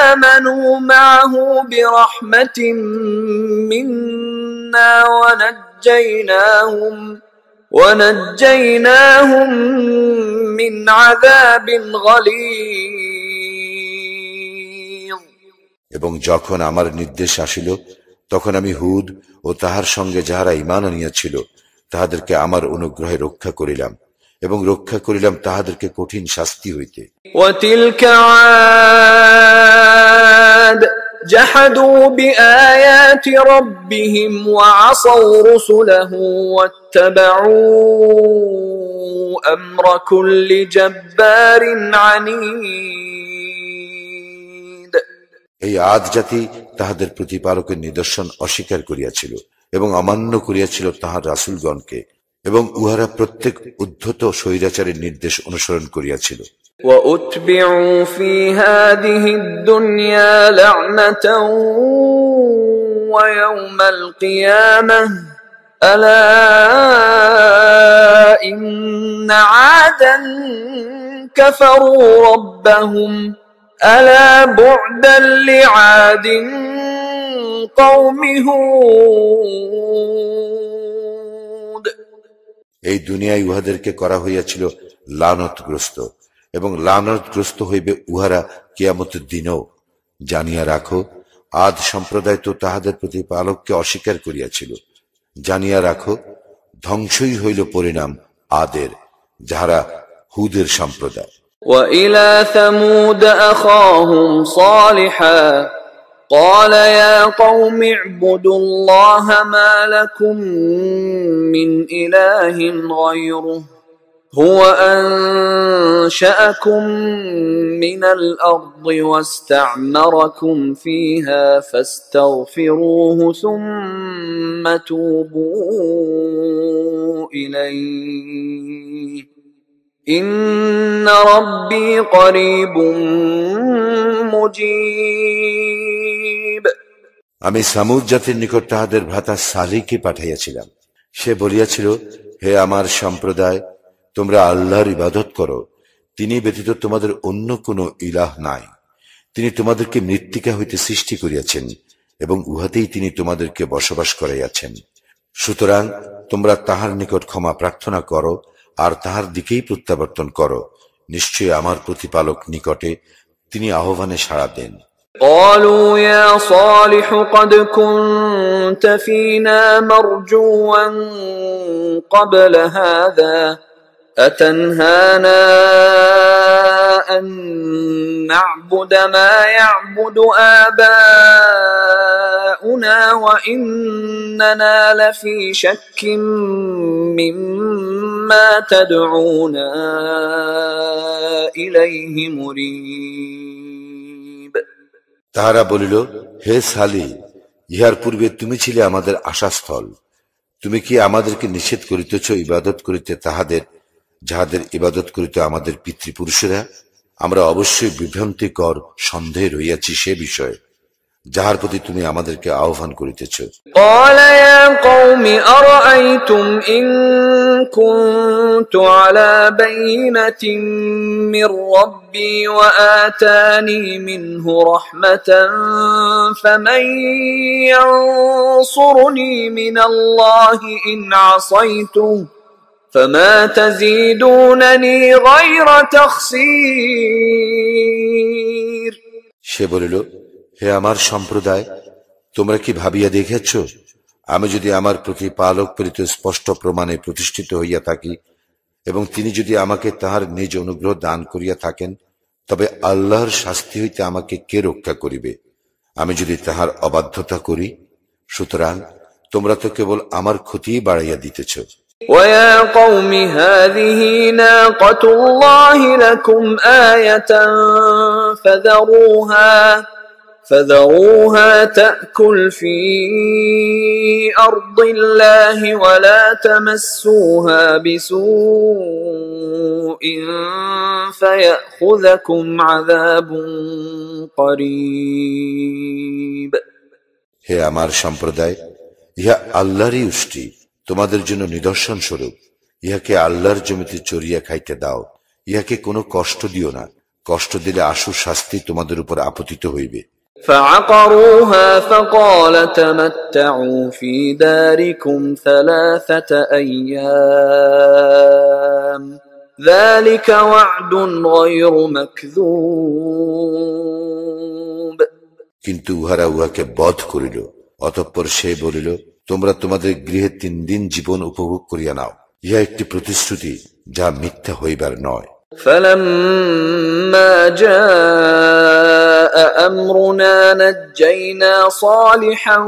آمنوا معه برحمة منا ونجيناهم من عذاب غليظ এবং যখন আমার নির্দেশ আসিল তখন আমি হুদ ও তাহার সঙ্গে যাহারা ঈমান আনিয়াছিল তাহাদেরকে আমার অনুগ্রহে রক্ষা করিলাম এবং রক্ষা করিলাম তাহাদেরকে কঠিন শাস্তি হইতে। وتلك عاد جحدوا بآيات ربهم وعصوا رسله واتبعوا أمر كل جبار عنيد এই আদ জাতি তাহাদের প্রতিপালকের নিদর্শন অস্বীকার করিয়াছিল এবং অমান্য করিয়াছিল তাহার রাসূলগণকে, এবং উহারা প্রত্যেক উদ্ধত স্বৈরাচারের নির্দেশ অনুসরণ করিয়াছিল। وأتبعوا في هذه الدنيا لعنة ويوم القيامة ألا إن عادا كفروا ربهم ألا بعدا لعاد قوم هود এই দুনিয়ায় উহাদেরকে করা হইয়াছিল লানতগ্রস্ত, এবং লানতগ্রস্ত হইবে উহারা কিয়ামতের দিনও। জানিয়া রাখো, আদ সম্প্রদায় তো তাহাদের প্রতিপালককে অস্বীকার করিয়াছিল। জানিয়া রাখো, ধ্বংসই হইল পরিণাম আদের, যাহারা হুদের সম্প্রদায়। وإلى ثمود أخاهم صالحا قال يا قوم اعبدوا الله ما لكم من إله غيره هو أنشأكم من الأرض واستعمركم فيها فاستغفروه ثم توبوا إليه إن ربي قريب مجيب আমি সামুদ জাতির নিকট তাহাদের ভ্রাতা সালিহকে পাঠাইয়াছিলাম। সে বলিয়াছিল, হে আমার সম্প্রদায়, তোমরা আল্লাহর ইবাদত করো, তিনি ব্যতীত তোমাদের অন্য কোনো ইলাহ নাই। তিনি তোমাদেরকে মৃত্তিকা হইতে সৃষ্টি করিয়াছেন এবং উহাতেই তিনি তোমাদেরকে বসবাস করাইয়াছেন। সুতরাং তোমরা তাহার নিকট ক্ষমা প্রার্থনা করো আর তাহার দিকেই প্রত্যাবর্তন করো। নিশ্চয়ই আমার প্রতিপালক নিকটে, তিনি আহ্বানে সাড়া দেন। قالوا يا صالح قد كنت فينا مرجوا قبل هذا أتنهانا أن نعبد ما يعبد آباؤنا وإننا لفي شك مما تدعونا إليه مريب তাহারা বলিল, হে সালি, ইহার পূর্বে তুমি ছিলে আমাদের আশাস্থল। তুমি কি আমাদেরকে নিষেধ করিতেছ ইবাদত করিতে তাহাদের, যাহাদের ইবাদত করিতে আমাদের পিতৃপুরুষেরা? আমরা অবশ্যই বিভ্রান্তিকর সন্দেহে রইয়াছি সে বিষয়ে যাহার প্রতি তুমি আমাদেরকে আহ্বান করিতেছ। قال يا قوم أرأيتم إن كنت على بينة من ربي وآتاني منه رحمة فمن ينصرني من الله إن عصيته فما تزيدونني غير تخسير। সে বলিল, হে আমার সম্প্রদায়, তোমরা কি ভাবিয়া দেখেছ, আমি যদি আমার প্রতিপালক প্রেরিত স্পষ্ট প্রমাণে প্রতিষ্ঠিত হইয়া থাকি এবং তিনি যদি আমাকে তাহার নিজ অনুগ্রহ দান করিয়া থাকেন, তবে আল্লাহর শাস্তি হইতে আমাকে কে রক্ষা করিবে আমি যদি তাহার অবাধ্যতা করি? সুতরাং তোমরা তো কেবল আমার ক্ষতিই বাড়াইয়া দিতেছ। ويا قوم هذه ناقة الله لكم آية فذروها تأكل في أرض الله ولا تمسوها بسوء فيأخذكم عذاب قريب। হে আমার সম্প্রদায়, ইহা আল্লাহরই উষ্টি, তোমাদের জন্য নিদর্শন স্বরূপ। ইহাকে আল্লাহর জমিতে চরিয়া খাইতে দাও, ইহাকে কোনো কষ্ট দিও না, কষ্ট দিলে আশুর শাস্তি তোমাদের উপর আপতিত হইবে। فعقروها فقال تمتعوا في داركم 3 أيام ذلك وعد غير مكذوب। কিন্তু উহারা উহাকে বধ করিল। অতঃপর সে বলিল, তোমরা তোমাদের গৃহে 3 দিন জীবন উপভোগ করিয়া নাও, ইহা একটি প্রতিশ্রুতি যা মিথ্যা হইবার নয়। فلما جاء أمرنا نجينا صالحا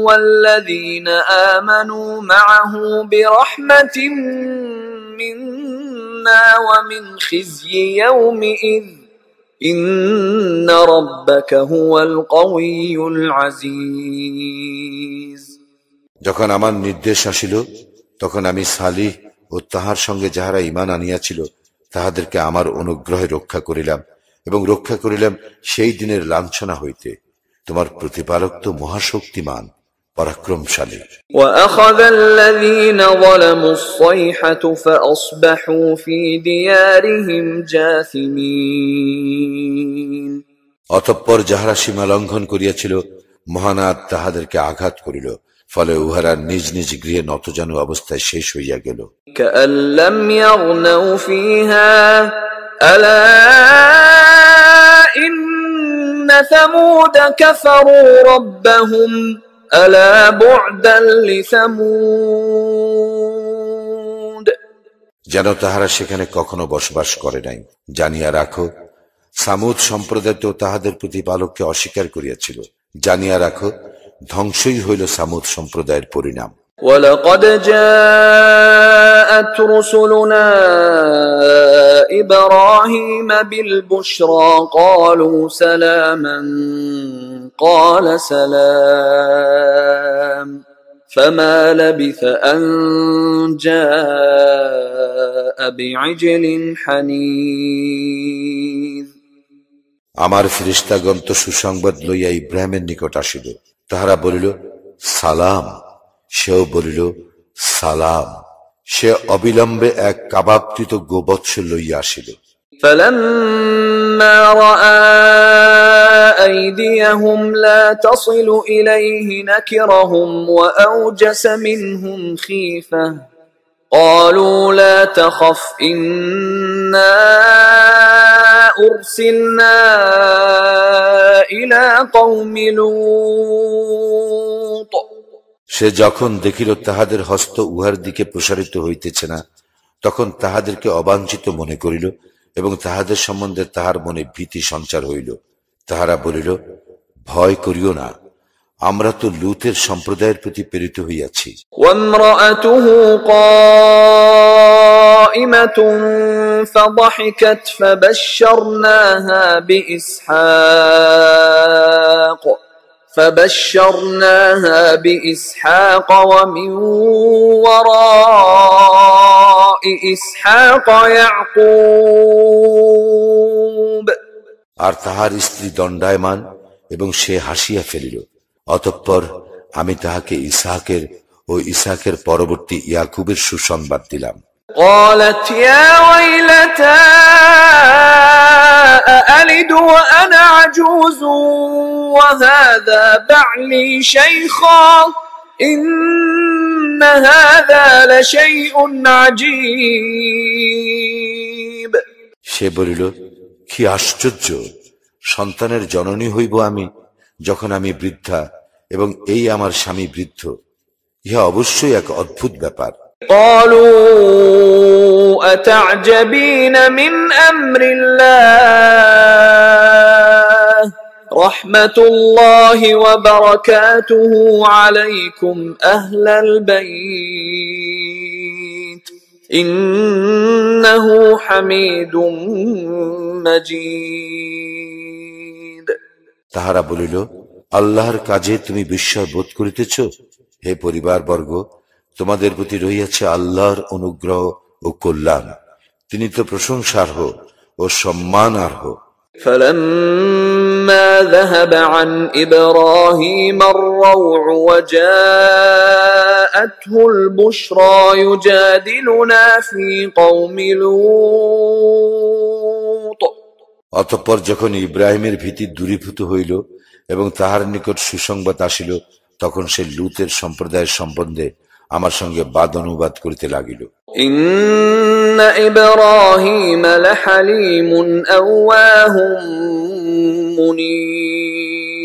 والذين آمنوا معه برحمة منا ومن خزي يومئذ إن ربك هو القوي العزيز। যখন আমার নির্দেশ আসিল, তখন আমি সালিহ ও তাহার সঙ্গে যাহারা ঈমান আনিয়াছিল তাহাদেরকে আমার অনুগ্রহে রক্ষা করিলাম এবং রক্ষা করিলাম সেই দিনের লাঞ্ছনা হইতে। তোমার প্রতিপালক তো মহাশক্তিমান, পরাক্রমশালী। وأخذ الذين ظلموا الصيحة فأصبحوا في ديارهم جاثمين। অতঃপর যাহারা সীমা লঙ্ঘন করিয়াছিল, মহানাদ তাহাদেরকে আঘাত করিল, ফলে উহারা নিজ নিজ গৃহে নতজানু অবস্থায় শেষ হইয়া গেল। كأن لم يغنوا فيها ألا إن ثمود كفروا ربهم ألا بعدا لثمود। যেন তাহারা সেখানে কখনো বসবাস করে নাই। জানিয়া রাখো, সামুদ সম্প্রদায় তো তাহাদের প্রতিপালককে অস্বীকার করিয়াছিল। জানিয়া রাখো, ধ্বংসই হইল সামুদ সম্প্রদায়ের পরিণাম। ولقد جاءت رسلنا إبراهيم بالبشرى قالوا سلاما قال سلام فما لبث أن جاء بعجل حنيذ। আমার ফেরেশতাগণ তো সুসংবাদ লইয়া ইব্রাহিমের নিকট আসিল। তাহারা বলিল, সালাম। সেও বলিল, সালাম। সে অবিলম্বে এক কাবাবকৃত গোবৎস লইয়া আসিল। فلما رأى أيديهم لا تصل إليه نكرهم وأوجس منهم خيفة قالوا لا تخف إنا أرسلنا إلى قوم لوط। সে যখন দেখিল তাহাদের হস্ত উহার দিকে প্রসারিত হইতেছে না, তখন তাহাদেরকে অবাঞ্ছিত মনে করিল এবং তাহাদের সম্বন্ধে তাহার মনে ভীতি সঞ্চার হইল। তাহারা বলিল, ভয় করিও না, আমরা তো লূতের সম্প্রদায়ের প্রতি প্রেরিত হইয়াছি। وامرأته قائمة فضحكت فبشرناها بإسحاق فبشرناها بإسحاق ومن وراء إسحاق يعقوب আর তাহার স্ত্রী দণ্ডায়মান এবং সে হাসিয়া ফেলিল। অতঃপর আমি তাহাকে ইসহাকের ও ইসহাকের পরবর্তী ইয়াকুবের সুসংবাদ দিলাম। قالت يا ويلتى أألد وأنا عجوز وهذا بعلي شيخا إن هذا لشيء عجيب সে বলিল, কি আশ্চর্য! সন্তানের জননী হইব আমি যখন আমি বৃদ্ধা এবং এই আমার স্বামী বৃদ্ধ। ইহা অবশ্যই এক অদ্ভুত ব্যাপার। قالوا أتعجبين من أمر الله رحمة الله وبركاته عليكم أهل البيت إنه حميد مجيد তাহারা বলিল, আল্লাহর কাজে তুমি বিস্ময় বোধ করিতেছ? হে পরিবারবর্গ, তোমাদের প্রতি রহিয়াছে আল্লাহর অনুগ্রহ ও কল্যাণ। তিনি তো প্রশংসার্হ ও সম্মানার্হ। فلما ذهب عن إبراهيم الروع وجاءته البشرى يجادلنا في قوم لوط অতঃপর যখন ইব্রাহিমের ভীতি দূরীভূত হইল এবং তাহার নিকট সুসংবাদ আসিল, তখন সে লূতের সম্প্রদায়ের সম্বন্ধে আমার সঙ্গে বাদ অনুবাদ করিতে লাগিল। ইন্না ইব্রাহিম লাহালিমুন আওয়াহুম মুনীব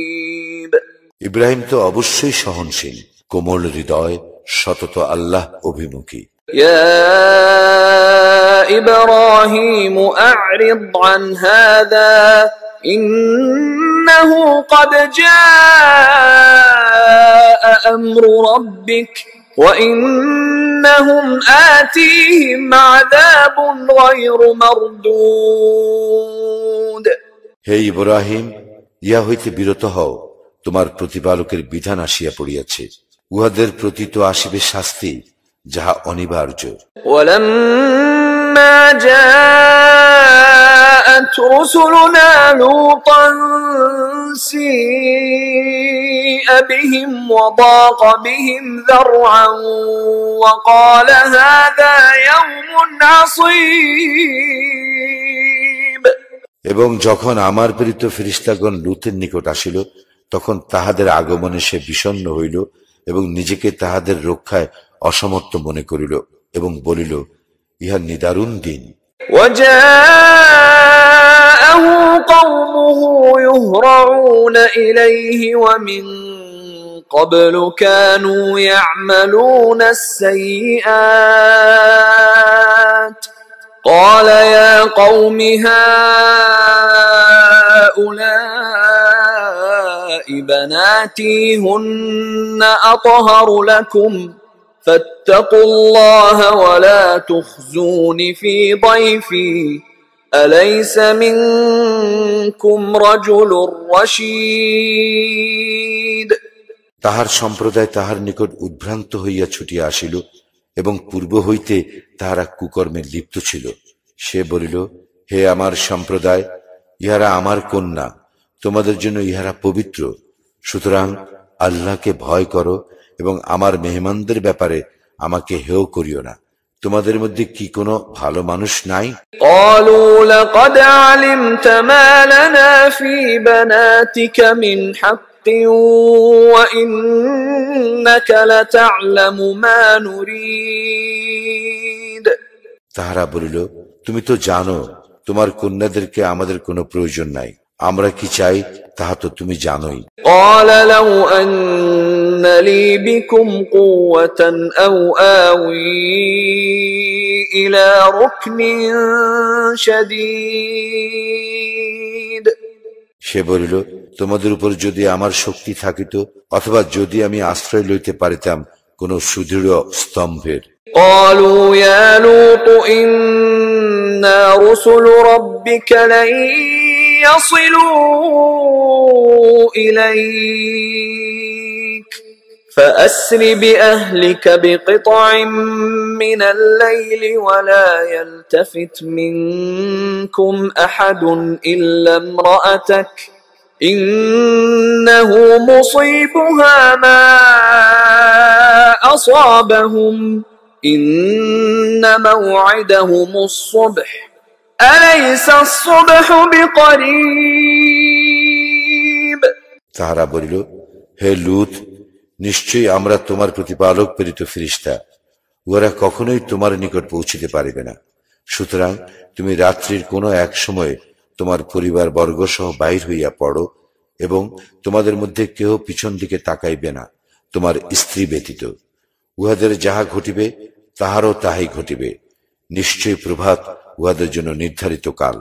ইব্রাহিম তো অবশ্যই সহনশীল, কোমল হৃদয়, সতত আল্লাহ অভিমুখী। ইয়া ইব্রাহিম আ'রিদ আন হাযা ইন্নাহু ক্বাদ জাআ আমরু রাব্বিক وَإِنَّهُمْ آتِيهِمْ عَذَابٌ غَيْرُ مَرْدُودٍ হে ইব্রাহিম, ইহা হইতে বিরত হও, তোমার প্রতিপালকের বিধান আসিয়া পড়িয়াছে, উহাদের প্রতি তো আসিবে শাস্তি, যাহা অনিবার্য। وَلَمَّا جَاءَتْ رُسُلُنَا لُوطًا سِيءَ بِهِمْ وَضَاقَ بِهِمْ ذَرْعًا وَقَالَ هَذَا يَوْمٌ عَصِيبٌ এবং যখন আমার প্রেরিত ফেরেশতাগণ লূতের নিকট আসিল, তখন তাহাদের আগমনে সে বিষণ্ণ হইল এবং নিজেকে তাহাদের রক্ষায় অসমর্থ মনে করিল এবং বলিল, ইহা নিদারুণ দিন। وجاءه قومه يهرعون إليه ومن قبل كانوا يعملون السيئات قال يا قوم هؤلاء بناتي هن أطهر لكم فاتقوا الله ولا تخزون في ضيفي أليس منكم رجل رشيد তাহার সম্প্রদায় তাহার নিকট উদ্ভ্রান্ত হইয়া ছুটিয়া আসিল এবং পূর্ব হইতে তাহারা কুকর্মে লিপ্ত ছিল। সে বলিল, হে আমার সম্প্রদায়, ইহারা আমার কন্যা, তোমাদের জন্য ইহারা পবিত্র, সুতরাং আল্লাহকে ভয় করো এবং আমার মেহমানদের ব্যাপারে আমাকে হেয় করিও না। তোমাদের মধ্যে কি কোনো ভালো মানুষ নাই? قالوا لقد علمت ما لنا في بناتك من حق وإنك لتعلم ما نريد তাহারা বলিল, তুমি তো জানো তোমার কন্যাদেরকে আমাদের কোনো প্রয়োজন নাই, আমরা কি চাই তাহা তো তুমি জানোই। قال لو أن لي بكم قوة أو آوي إلى ركن شديد সে বলিল, তোমাদের উপর যদি আমার শক্তি থাকিত অথবা যদি আমি আশ্রয় লইতে পারিতাম কোন সুদৃঢ় স্তম্ভের। قالوا يا لوط إنا رسل ربك لن يصلوا إليك فأسر بأهلك بقطع من الليل ولا يلتفت منكم أحد إلا امرأتك إنه مصيبها ما أصابهم إن موعدهم الصبح أليس الصبح بقريب তাহারা বলিল, হে লূত, নিশ্চয়ই আমরা তোমার প্রতিপালক প্রেরিত ফেরেশতা, উহারা কখনোই তোমার নিকট পৌঁছিতে পারিবে না। সুতরাং তুমি রাত্রির কোনো এক সময়ে তোমার পরিবার বর্গ সহ বাহির হইয়া পড়ো এবং তোমাদের মধ্যে কেহ পিছন দিকে তাকাইবে না, তোমার স্ত্রী ব্যতীত। উহাদের যাহা ঘটিবে তাহারও তাহাই ঘটিবে। নিশ্চয়ই প্রভাত উহাদের জন্য নির্ধারিত কাল।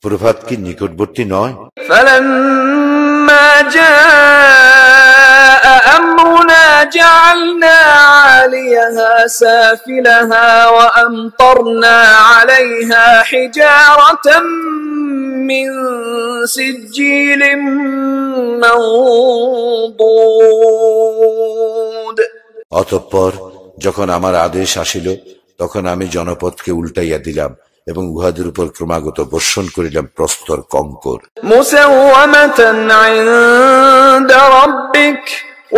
প্রভাত কি নিকটবর্তী নয়? فلما جاء أمرنا جعلنا عاليها سافلها وأمطرنا عليها حجارة من سجيل منضود অতঃপর যখন আমার আদেশ আসিল, তখন আমি জনপদকে উল্টাইয়া দিলাম এবং উহাদের উপর ক্রমাগত বর্ষণ করিলাম প্রস্তর কঙ্কর। مسومة عند ربك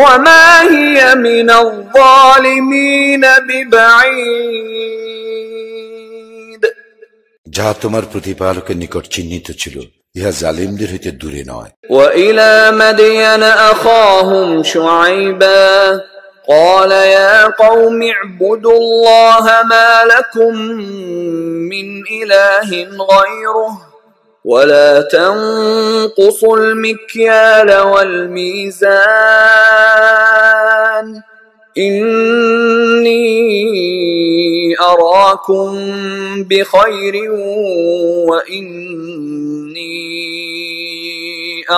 وما هي من الظالمين ببعيد যাহা তোমার প্রতিপালকের নিকট চিহ্নিত ছিল, ইহা জালিমদের হইতে দূরে নয়। وإلى مدين أخاهم شعيبا قال يا قوم اعبدوا الله ما لكم من إله غيره ولا تنقصوا المكيال والميزان إني أراكم بخير وإني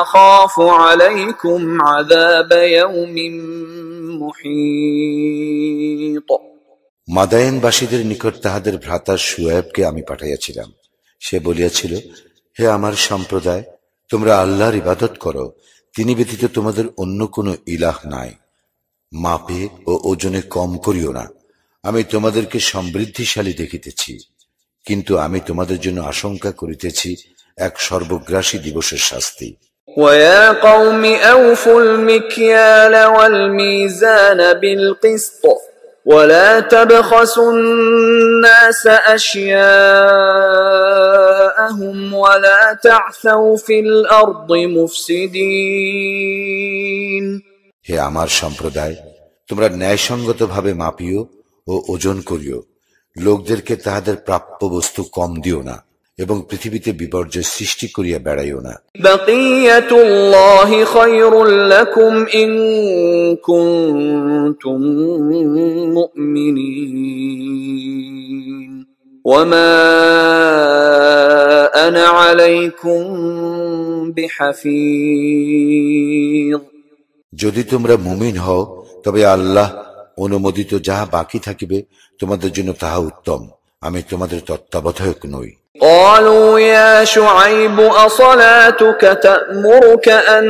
أخاف عليكم عذاب يوم محيط মাদায়েনবাসীদের নিকট তাহাদের ভ্রাতা শুয়ায়বকে আমি পাঠাইয়াছিলাম। সে বলিয়াছিল, হে আমার সম্প্রদায়, তোমরা আল্লাহর ইবাদত করো, তিনি ব্যতীত তোমাদের অন্য কোনো ইলাহ নাই। মাপে ও ওজনে কম করিও না। আমি তোমাদেরকে সমৃদ্ধিশালী দেখিতেছি, কিন্তু আমি তোমাদের জন্য আশঙ্কা করিতেছি এক সর্বগ্রাসী দিবসের শাস্তি। ويا قوم أوفوا المكيال والميزان بالقسط ولا تبخسوا الناس أشياءهم ولا تعثوا في الأرض مفسدين হে আমার সম্প্রদায়, তোমরা ন্যায়সঙ্গতভাবে মাপিও ও ওজন করিও, লোকদেরকে তাহাদের প্রাপ্য বস্তু কম দিও না এবং পৃথিবীতে বিপর্যয় সৃষ্টি করিয়া বেড়াইও না। বাকিয়াতুল্লাহি খায়রুল লাকুম ইন কুনতুম মুমিনিন ওয়া মা আনা আলাইকুম বিহাফিজ। যদি তোমরা মুমিন হও, তবে আল্লাহ অনুমোদিত যাহা বাকি থাকিবে তোমাদের জন্য তাহা উত্তম, আমি তোমাদের তত্ত্বাবধায়ক নই। قالوا يا شعيب أصلاتك تأمرك أن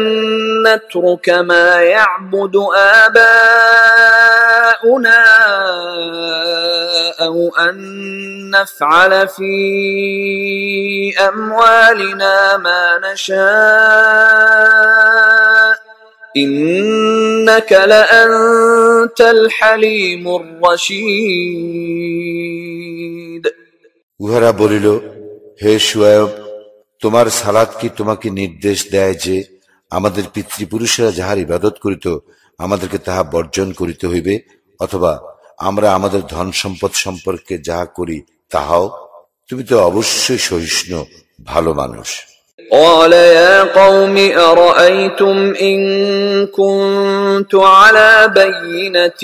نترك ما يعبد آباؤنا أو أن نفعل في أموالنا ما نشاء إنك لأنت الحليم الرشيد উহারা বলিল, হে শুয়ায়ব, তোমার সালাত কি তোমাকে নির্দেশ দেয় যে আমাদের পিতৃপুরুষেরা যাহার ইবাদত করিত আমাদেরকে তাহা বর্জন করিতে হইবে, অথবা আমরা আমাদের ধন সম্পদ সম্পর্কে যাহা করি তাহাও? তুমি তো অবশ্যই সহিষ্ণু, ভালো মানুষ। قال يا قوم أرأيتم إن كنت على بينة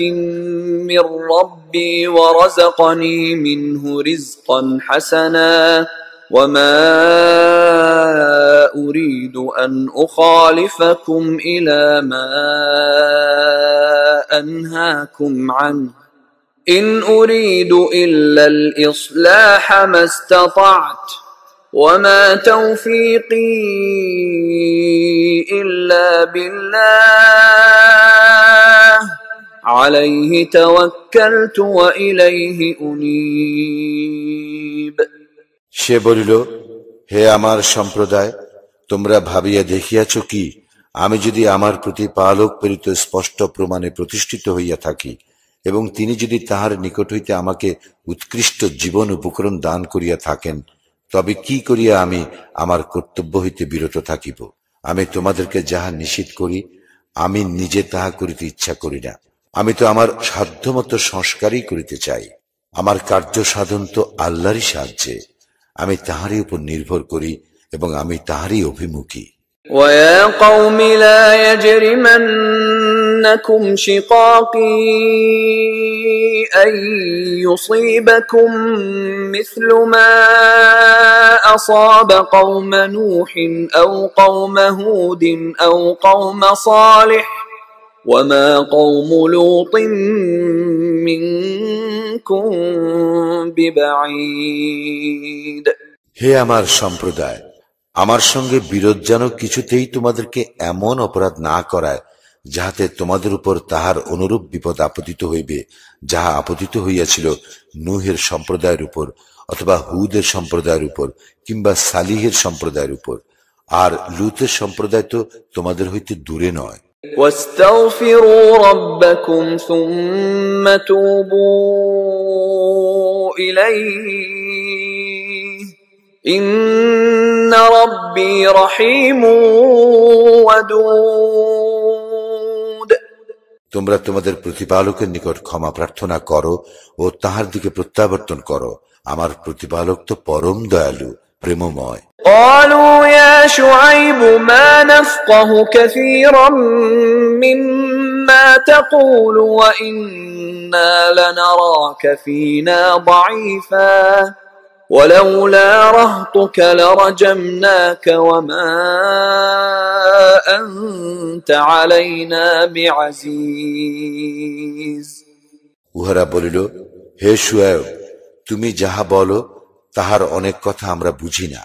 من ربي ورزقني منه رزقا حسنا وما أريد أن أخالفكم إلى ما أنهاكم عنه إن أريد إلا الإصلاح ما استطعت وما توفيقي إلا بالله عليه توكلت وإليه أنيب। সে বলিল, হে আমার সম্প্রদায়, তোমরা ভাবিয়া দেখিয়াছ কি, আমি যদি আমার প্রতিপালক প্রেরিত স্পষ্ট প্রমাণে প্রতিষ্ঠিত হইয়া থাকি এবং তিনি যদি তাহার নিকট হইতে আমাকে উৎকৃষ্ট জীবন উপকরণ দান করিয়া থাকেন, তবে কি করিয়া আমি আমার কর্তব্য হইতে বিরত থাকিব? আমি তোমাদেরকে যাহা নিষেধ করি, আমি নিজে তাহা করিতে ইচ্ছা করি না। আমি তো আমার সাধ্যমতো সংস্কারই করিতে চাই। আমার কার্য সাধন তো আল্লাহরই সাহায্যে। আমি তাহারই উপর নির্ভর করি এবং আমি তাহারই অভিমুখী। ويا قوم لا يجرمنكم شقاقي أن يصيبكم مثل ما أصاب قوم نوح أو قوم هود أو قوم صالح وما قوم لوط منكم ببعيد। হে আমার সম্প্রদায়, আমার সঙ্গে বিরোধ যেন কিছুতেই তোমাদেরকে এমন অপরাধ না করায় যাহাতে তোমাদের উপর তাহার অনুরূপ বিপদ আপতিত হইবে যাহা আপতিত হইয়াছিল নূহের সম্প্রদায়ের উপর অথবা হুদের সম্প্রদায়ের উপর কিংবা সালিহের সম্প্রদায়ের উপর। আর লূতের সম্প্রদায় তো তোমাদের হইতে দূরে নয়। واستغفروا ربكم ثم توبوا إليه إن ربي رحيم ودود। তোমরা তোমাদের প্রতিপালকের নিকট ক্ষমা প্রার্থনা করো ও তাহার দিকে প্রত্যাবর্তন করো। আমার প্রতিপালক তো পরম দয়ালু, প্রেমময়। قالوا يا شعيب ما نفقه كثيرا مما تقول وإنا لنراك فينا ضعيفا ولولا رهطك لرجمناك وما أنت علينا بعزيز। উহারা বলিল, হে শুআয়ব, তুমি যাহা বলো তাহার অনেক কথা আমরা বুঝি না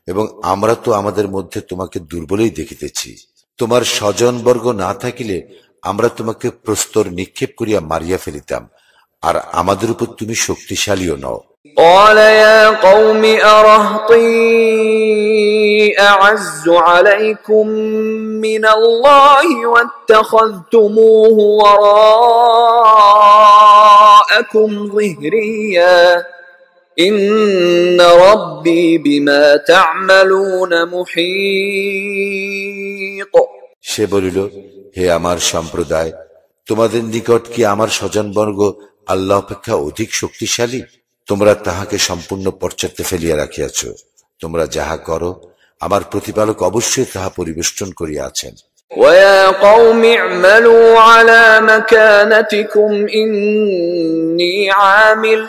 এবং আমরা তো আমাদের মধ্যে তোমাকে দুর্বলই দেখিতেছি। তোমার স্বজনবর্গ না থাকিলে আমরা তোমাকে প্রস্তর নিক্ষেপ করিয়া মারিয়া ফেলিতাম, আর আমাদের উপর তুমি শক্তিশালীও নও। قال يا قوم أرهطي أعز عليكم من الله واتخذتموه وراءكم ظهريا إن ربي بما تعملون محيط। সে বলিল, হে আমার সম্প্রদায়, তোমাদের নিকট কি আমার স্বজনবর্গ আল্লাহ অপেক্ষা অধিক শক্তিশালী? তোমরা তাহাকে সম্পূর্ণ পশ্চাতে ফেলিয়া রাখিয়াছ। তোমরা যাহা করো আমার প্রতিপালক অবশ্যই তাহা পরিবেষ্টন করিয়া আছেন। ويا قوم اعملوا على مكانتكم إني عامل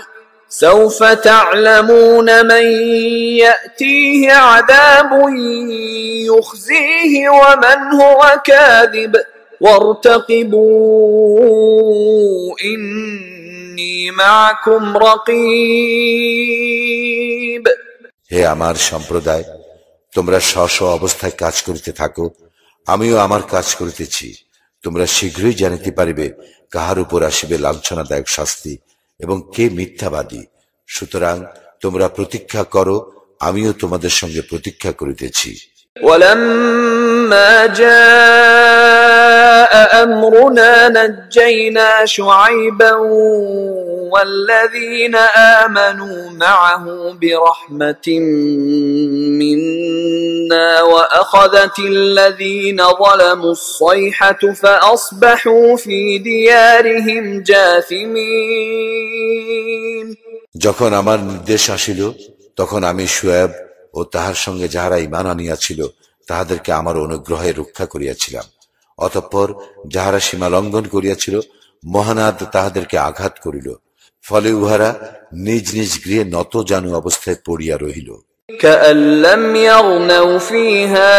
سوف تعلمون من يأتيه عذاب يخزيه ومن هو كاذب وارتقبوا إني معكم رقيب। হে আমার সম্প্রদায়, তোমরা স্ব অবস্থায় কাজ করিতে থাকো, আমিও আমার কাজ করিতেছি। তোমরা শীঘ্রই জানিতে পারিবে কাহার উপর আসিবে লাঞ্ছনাদায়ক শাস্তি এবং কে মিথ্যাবাদী। সুতরাং তোমরা প্রতীক্ষা করো, আমিও তোমাদের সঙ্গে প্রতীক্ষা করিতেছি। ولما جاء أمرنا نجينا شعيبا والذين آمنوا معه برحمة منا وأخذت الذين ظلموا الصيحة فأصبحوا في ديارهم جاثمين। যখন আমার নির্দেশ আসিল, তখন আমি শুআয়ব ও তাহার সঙ্গে যাহারা ঈমান আনিয়াছিল তাহাদেরকে আমার অনুগ্রহে রক্ষা করিয়াছিলাম। অতঃপর যাহারা সীমা লঙ্ঘন করিয়াছিল মহানাদ তাহাদেরকে আঘাত করিল, ফলে উহারা নিজ নিজ গৃহে নত জানু অবস্থায় পড়িয়া রহিল। كأن لم يغنوا فيها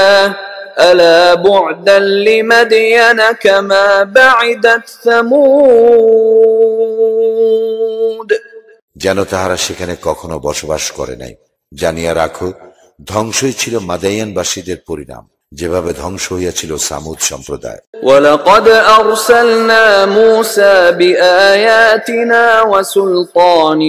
ألا بعدا لمدين كما بعدت ثمود। যেন তাহারা সেখানে কখনো বসবাস করে নাই। জানিয়া রাখো, ধ্বংসই ছিল মাদায়ানবাসীদের পরিণাম, যেভাবে ধ্বংস হইয়াছিল সামুদ সম্প্রদায়। وَلَقَدْ أَرْسَلْنَا مُوسَى بِآيَاتِنَا وَسُلْطَانٍ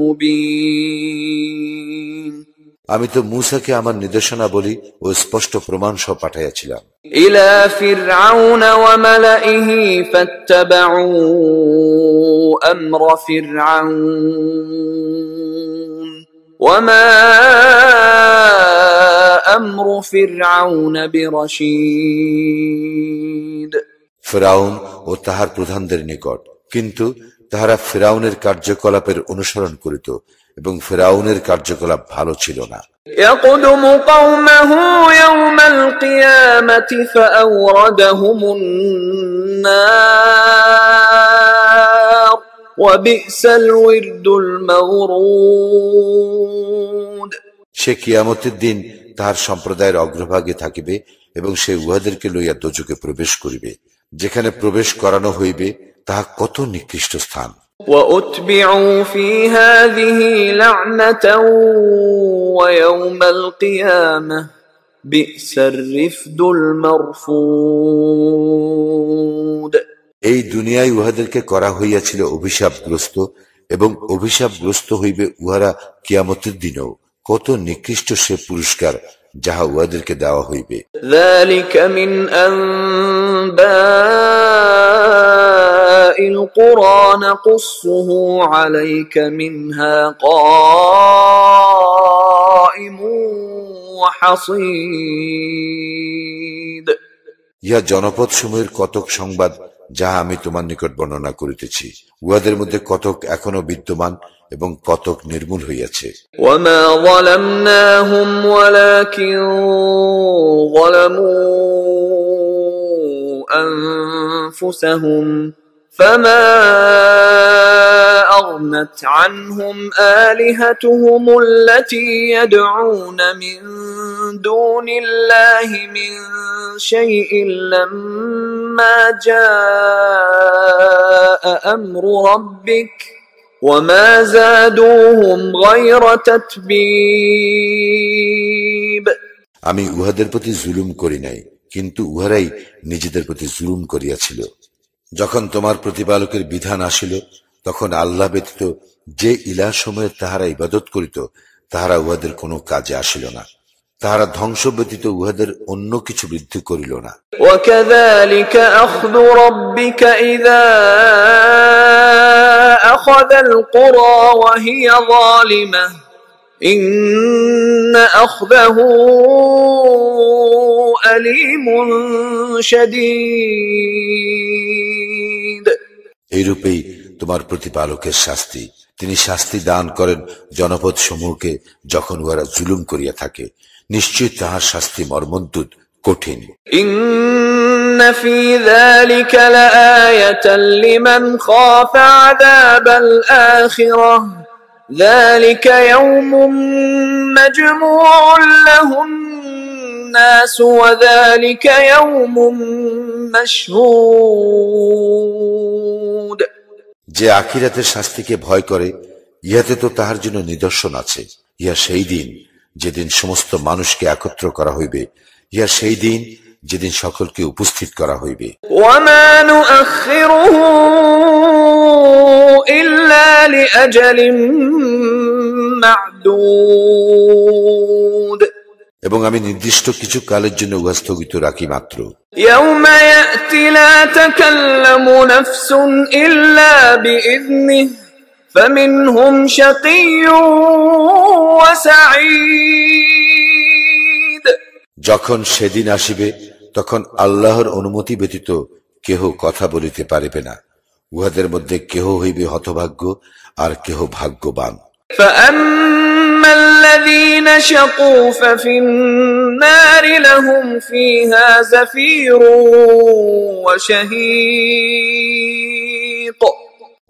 مُبِينٍ আমি তো মূসাকে আমার নির্দেশনাবলী ও স্পষ্ট প্রমাণ সহ পাঠাইয়াছিলাম إِلَى فِرْعَوْنَ وَمَلَئِهِ فَاتَّبَعُوا أَمْرَ فِرْعَوْنَ وَمَا أَمْرُ فِرْعَوْنَ بِرَشِيدٍ ফিরআউন ও তাহার প্রধানদের নিকট, কিন্তু তাহারা ফিরআউনের কার্যকলাপের অনুসরণ করিত এবং ফিরআউনের কার্যকলাপ ভালো ছিল না। يقدم قومه يوم القيامة فأوردهم النار وبئس الورد المورود। সে কিয়ামতের দিন তাহার সম্প্রদায়ের অগ্রভাগে থাকিবে এবং সে উহাদেরকে লইয়া দোজকে প্রবেশ করিবে, যেখানে প্রবেশ করানো হইবে তাহা কত নিকৃষ্ট স্থান। وَأُتْبِعُوا فِي هَذِهِ لَعْنَةً وَيَوْمَ الْقِيَامَةِ بِئْسَ الرِّفْدُ الْمَرْفُودُ। এই দুনিয়ায় উহাদেরকে করা হইয়াছিল অভিশাপগ্রস্ত, এবং অভিশাপগ্রস্ত হইবে উহারা কিয়ামতের দিনেও। কত নিকৃষ্ট সে পুরস্কার যাহা উহাদেরকে দেওয়া হইবে। ذَلِكَ مِنْ أَنْبَاءِ الْقُرَى نَقُصُّهُ عَلَيْكَ مِنْهَا قَائِمٌ وَحَصِيدٌ। ইহা জনপদ সমূহের কতক সংবাদ যাহা আমি তোমার নিকট বর্ণনা করিতেছি, উহাদের মধ্যে কতক এখনো বিদ্যমান এবং কতক নির্মূল হইয়াছে। وَمَا ظَلَمْنَاهُمْ وَلَكِنْ ظَلَمُوا أَنفُسَهُمْ فَمَا أَغْنَتْ عَنْهُمْ آلِهَتُهُمُ الَّتِي يَدْعُونَ مِن دُونِ اللَّهِ مِن شَيْءٍ لَّمَّا جَاءَ أَمْرُ رَبِّكَ وَمَا زَادُوهُمْ غَيْرَ تَتْبِيبٍ। আমি উহাদের প্রতি জুলুম করি নাই, কিন্তু উহারাই নিজেদের প্রতি জুলুম করিয়াছিল। যখন তোমার প্রতিপালকের বিধান আসিল, তখন আল্লাহ ব্যতীত যে ইলাহ সমূহের তাহারা ইবাদত করিত, তাহারা উহাদের কোনো কাজে আসিল না। তাহারা ধ্বংস ব্যতীত উহাদের অন্য কিছু বৃদ্ধি করিল না। وَكَذَلِكَ أَخْذُ رَبِّكَ إِذَا أَخَذَ الْقُرَى وَهِيَ ظَالِمَةٌ إِنَّ أَخْذَهُ أَلِيمٌ شَدِيدٌ। এইরূপেই তোমার প্রতিপালকের শাস্তি, তিনি শাস্তি দান করেন জনপদ সমূহকে যখন উহারা জুলুম করিয়া থাকে। নিশ্চয় তাহার শাস্তি মর্মন্তুদ, কঠিন। إِنَّ فِي ذَلِكَ لَآيَةً لِمَنْ خَافَ عَذَابَ الْآخِرَةِ ذَلِكَ يَوْمٌ مَجْمُوعٌ لَهُ النَّاسُ وَذَلِكَ يَوْمٌ مَشْهُودٌ। যে আখিরাতের শাস্তিকে ভয় করে, ইহাতে তো তাহার জন্য নিদর্শন আছে। ইহা সেই দিন যেদিন সমস্ত মানুষকে একত্র করা হইবে, ইহা সেই দিন যেদিন সকলকে উপস্থিত করা হইবে। وَمَا نُؤَخِّرُهُ إِلَّا لِأَجَلٍ مَّعْدُودٍ। এবং আমি নির্দিষ্ট কিছু কালের জন্য উহা স্থগিত রাখি মাত্র। يَوْمَ يَأْتِي لَا تَكَلَّمُ نَفْسٌ إِلَّا بِإِذْنِهِ فَمِنْهُمْ شَقِيٌّ وَسَعِيدٌ। যখন সেদিন আসিবে, তখন আল্লাহর অনুমতি ব্যতীত কেহ কথা বলিতে পারিবে না। উহাদের মধ্যে কেহ হইবে হতভাগ্য, আর কেহ ভাগ্যবান। فَأَمَّا الَّذِينَ شَقُوا فَفِي النَّارِ لَهُمْ فِيهَا زَفِيرٌ وَشَهِيقٌ।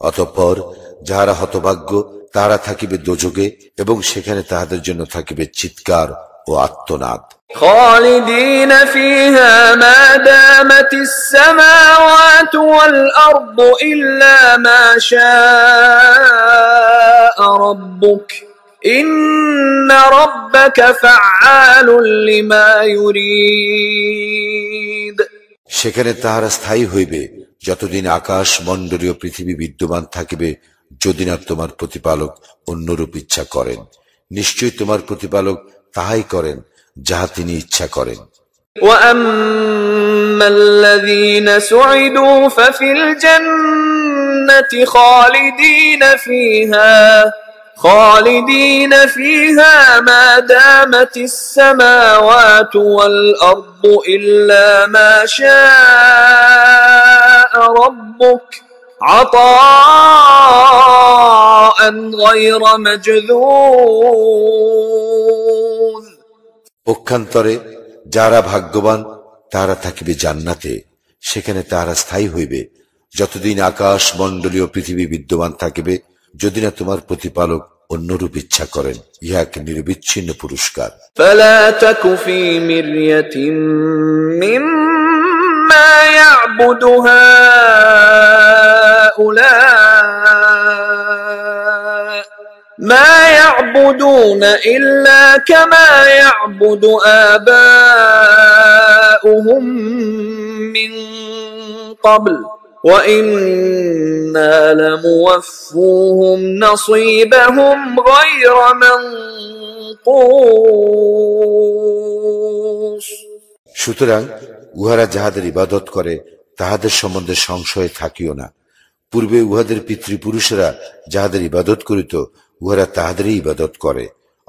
অতঃপর যাহারা হতভাগ্য, তাহারা থাকিবে দোজগে, এবং সেখানে তাহাদের জন্য থাকিবে চিৎকার ও আর্তনাদ। خالدين فيها ما دامت السماوات والأرض إلا ما شاء ربك إن ربك فعال لما يريد সেখানে তাহারা স্থায়ী হইবে যতদিন আকাশ মণ্ডলীয় পৃথিবী বিদ্যমান থাকিবে, যদি না তোমার প্রতিপালক অন্যরূপ ইচ্ছা করেন। নিশ্চয়ই তোমার প্রতিপালক তাহাই করেন যাহা তিনি ইচ্ছা করেন। وأما الذين سعدوا ففي الجنة خالدين فيها ما دامت السماوات والأرض إلا ما شاء ربك عطاء غير مجذوذ পক্ষান্তরে যারা ভাগ্যবান তারা থাকিবে জান্নাতে, সেখানে তাহারা স্থায়ী হইবে যতদিন আকাশ মণ্ডলীয় পৃথিবী বিদ্যমান থাকিবে, যদি না তোমার প্রতিপালক অন্যরূপ ইচ্ছা করেন। ইহা এক নিরবিচ্ছিন্ন পুরস্কার। فلا تك في مرية مما يعبد هؤلاء ما يعبدون إلا كما يعبد آباؤهم من قبل وإنا لموفوهم نصيبهم غير منقوص সুতরাং উহারা যাহাদের ইবাদত করে তাহাদের সম্বন্ধে সংশয়ে থাকিও না। পূর্বে উহাদের পিতৃপুরুষেরা যাহাদের ইবাদত করিত উহারা তাহাদেরই ইবাদত করে।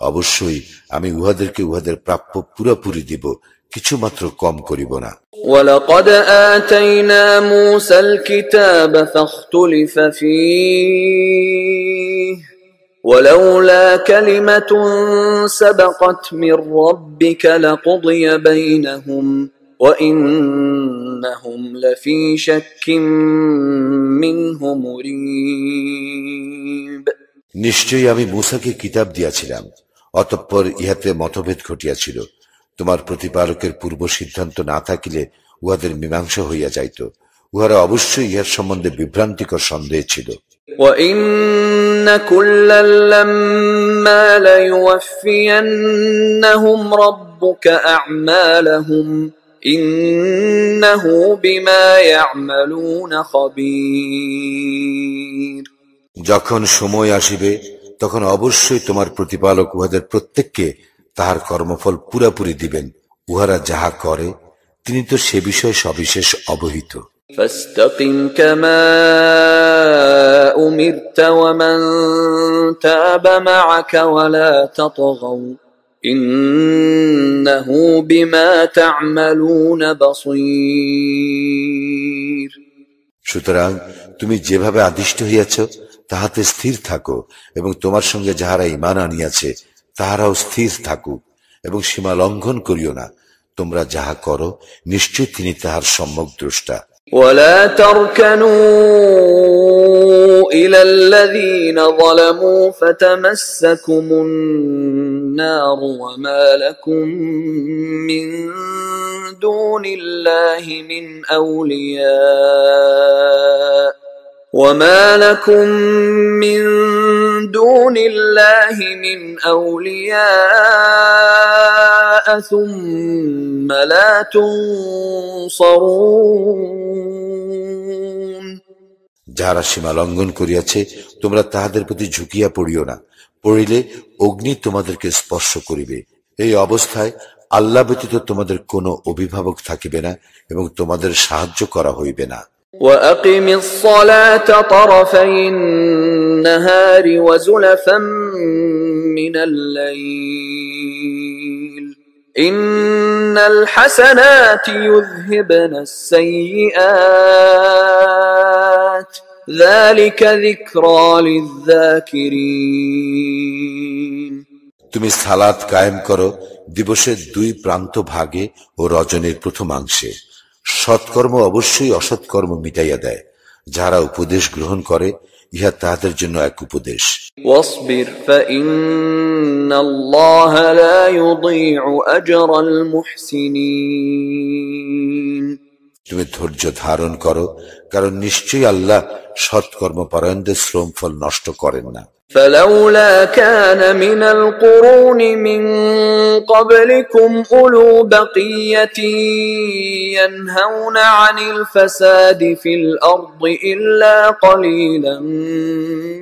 অবশ্যই আমি উহাদেরকে উহাদের প্রাপ্য পুরাপুরি দিব, কিছু মাত্র কম করিব না। وَلَقَدْ آتَيْنَا مُوسَى الْكِتَابَ فَاخْتُلِفَ فِيهِ وَلَوْلَا كَلِمَةٌ سَبَقَتْ مِنْ رَبِّكَ لَقُضِيَ بَيْنَهُمْ وَإِنَّهُمْ لَفِي شَكٍّ مِّنْهُ مُرِيبٍ নিশ্চয়ই আমি মূসাকে কিতাব দিয়াছিলাম, অতঃপর ইহাতে মতভেদ ঘটিয়াছিল। তোমার প্রতিপালকের পূর্ব সিদ্ধান্ত না থাকিলে উহাদের মীমাংসা হইয়া যাইত। উহারা অবশ্যই ইহার সম্বন্ধে বিভ্রান্তিকর সন্দেহ ছিল। وَإِنَّ كُلًّا لَّمَّا لَيُوَفِّيَنَّهُمْ رَبُّكَ أَعْمَالَهُمْ إِنَّهُ بِمَا يَعْمَلُونَ خَبِيرٌ যখন সময় আসিবে তখন অবশ্যই তোমার প্রতিপালক উহাদের প্রত্যেককে তাহার কর্মফল পুরাপুরি দিবেন। উহারা যাহা করে তিনি তো সে বিষয়ে সবিশেষ অবহিত। فاستقم كما أمرت ومن تاب معك ولا تطغوا إنه بما تعملون بصير সুতরাং তুমি যেভাবে আদিষ্ট হইয়াছ তাহাতে স্থির থাকো, এবং তোমার সঙ্গে যাহারা ঈমান আনিয়াছে তাহারাও স্থির থাকুক, এবং সীমা লঙ্ঘন করিও না। তোমরা যাহা করো নিশ্চয় তিনি তাহার সম্যক দ্রষ্টা। ولا تركنوا إلى الذين ظلموا فتمسكم النار وما لكم من دون الله من أولياء ثم لا تنصرون যাহারা সীমা লঙ্ঘন করিয়াছে তোমরা তাহাদের প্রতি ঝুঁকিয়া পড়িও না, পড়িলে অগ্নি তোমাদেরকে স্পর্শ করিবে। এই অবস্থায় আল্লাহ ব্যতীত তোমাদের কোনো অভিভাবক থাকিবে না এবং তোমাদের সাহায্য করা হইবে না। وَأَقِمِ الصَّلَاةَ طَرَفَيِ النَّهَارِ وَزُلَفًا مِّنَ اللَّيْلِ إِنَّ الْحَسَنَاتِ يُذْهِبْنَ السَّيِّئَاتِ ذَلِكَ ذِكْرَى لِلذَّاكِرِينَ তুমি সালাত কায়েম করো দিবসের দুই প্রান্ত ভাগে ও রজনীর প্রথমাংশে। সৎকর্ম অবশ্যই অসৎকর্ম মিটাইয়া দেয়। যারা উপদেশ গ্রহণ করে ইহা তাহাদের জন্য এক উপদেশ। واصبر فإن الله لا يضيع أجر المحسنين তুমি ধৈর্য ধারণ করো, কারণ নিশ্চয়ই আল্লাহ সৎকর্মপরায়ণদের শ্রমফল নষ্ট করেন না। فلولا كان من القرون من قبلكم أولو بقية ينهون عن الفساد في الأرض إلا قليلا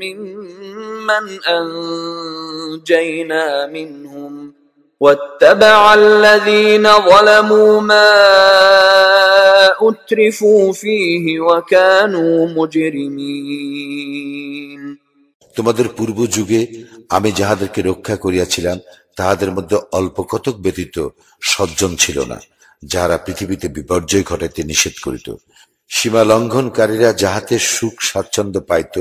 ممن أنجينا منهم واتبع الذين ظلموا ما أترفوا فيه وكانوا مجرمين তোমাদের পূর্ব যুগে আমি যাহাদেরকে রক্ষা করিয়াছিলাম তাহাদের মধ্যে অল্প কতক ব্যতীত সজ্জন ছিল না, যাহারা পৃথিবীতে বিপর্যয় ঘটাইতে নিষেধ করিত। সীমা লঙ্ঘনকারীরা যাহাতে সুখ স্বাচ্ছন্দ্য পাইত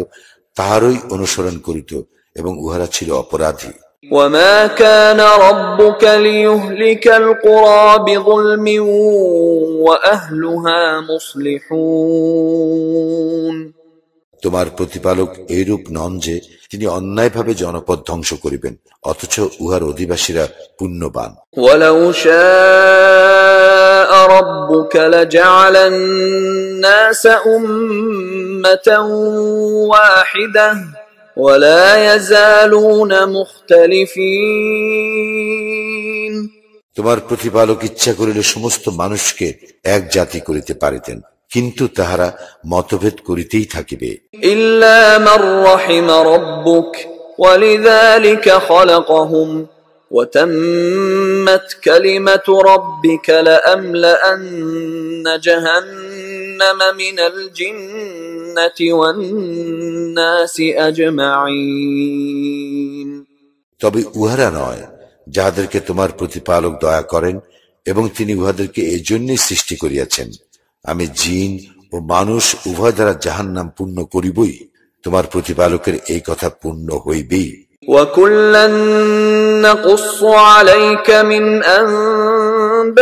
তাহারই অনুসরণ করিত এবং উহারা ছিল অপরাধী। وما كان ربك ليهلك القرى بظلم وأهلها مصلحون তোমার প্রতিপালক এইরূপ নন যে তিনি অন্যায়ভাবে জনপদ ধ্বংস করিবেন অথচ উহার অধিবাসীরা পুণ্যবান। ولو شاء ربك لجعل الناس أمة واحدة ولا يزالون مختلفين তোমার প্রতিপালক ইচ্ছা করিলে সমস্ত মানুষকে এক জাতি করিতে পারিতেন, কিন্তু তাহারা মতভেদ করিতেই থাকিবে। إلا من رحم ربك ولذلك خلقهم وتمت كلمة ربك لأملأن جهنم من الجنة والناس أجمعين তবে উহারা নয় যাহাদেরকে তোমার প্রতিপালক দয়া করেন এবং তিনি উহাদেরকে এই জন্যই সৃষ্টি করিয়াছেন। আমি জিন ও মানুষ উভয় দ্বারা জাহান্নাম পূর্ণ করিবই, তোমার প্রতিপালকের এই কথা পূর্ণ হইবেই। وَكُلًّا نَّقُصُّ عَلَيْكَ مِنْ أَنبَاءِ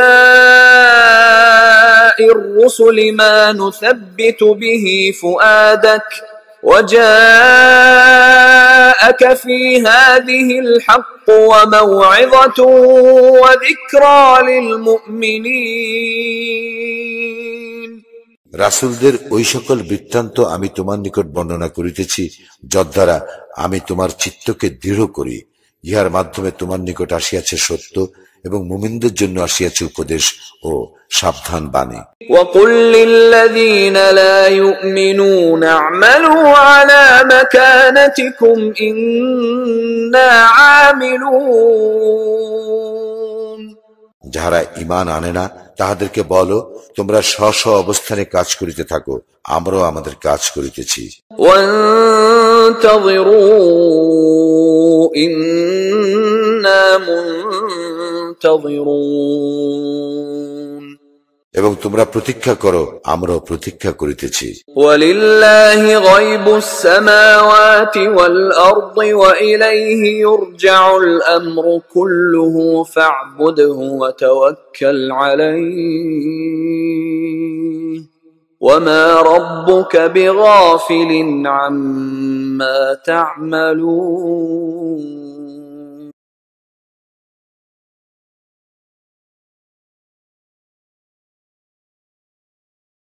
الرُّسُلِ مَا نُثَبِّتُ بِهِ فُؤَادَكَ وَجَاءَكَ فِي هَٰذِهِ الْحَقُّ وَمَوْعِظَةٌ وَذِكْرَىٰ لِلْمُؤْمِنِينَ রাসূলদের ওই সকল বৃত্তান্ত আমি তোমার নিকট বর্ণনা করিতেছি যদ্বারা আমি তোমার চিত্তকে দৃঢ় করি। ইহার মাধ্যমে তোমার নিকট আসিয়াছে সত্য এবং মুমিনদের জন্য আসিয়াছে উপদেশ ও সাবধান বাণী। وَقُل لِّلَّذِينَ لَا يُؤْمِنُونَ اعْمَلُوا عَلَىٰ مَكَانَتِكُمْ إِنَّا عَامِلُونَ যাহারা ঈমান আনে না তাহাদেরকে বলো, তোমরা স্ব স্ব অবস্থানে কাজ করিতে থাকো, আমরাও আমাদের কাজ করিতেছি। وَانتَظِرُوا إِنَّا مُنتَظِرُونَ এবং তোমরা প্রতীক্ষা করো, আমরাও প্রতীক্ষা করিতেছি। وَلِلَّهِ غَيْبُ السَّمَاوَاتِ وَالْأَرْضِ وَإِلَيْهِ يُرْجَعُ الْأَمْرُ كُلُّهُ فَاعْبُدْهُ وَتَوَكَّلْ عَلَيْهِ وَمَا رَبُّكَ بِغَافِلٍ عَمَّا تَعْمَلُونَ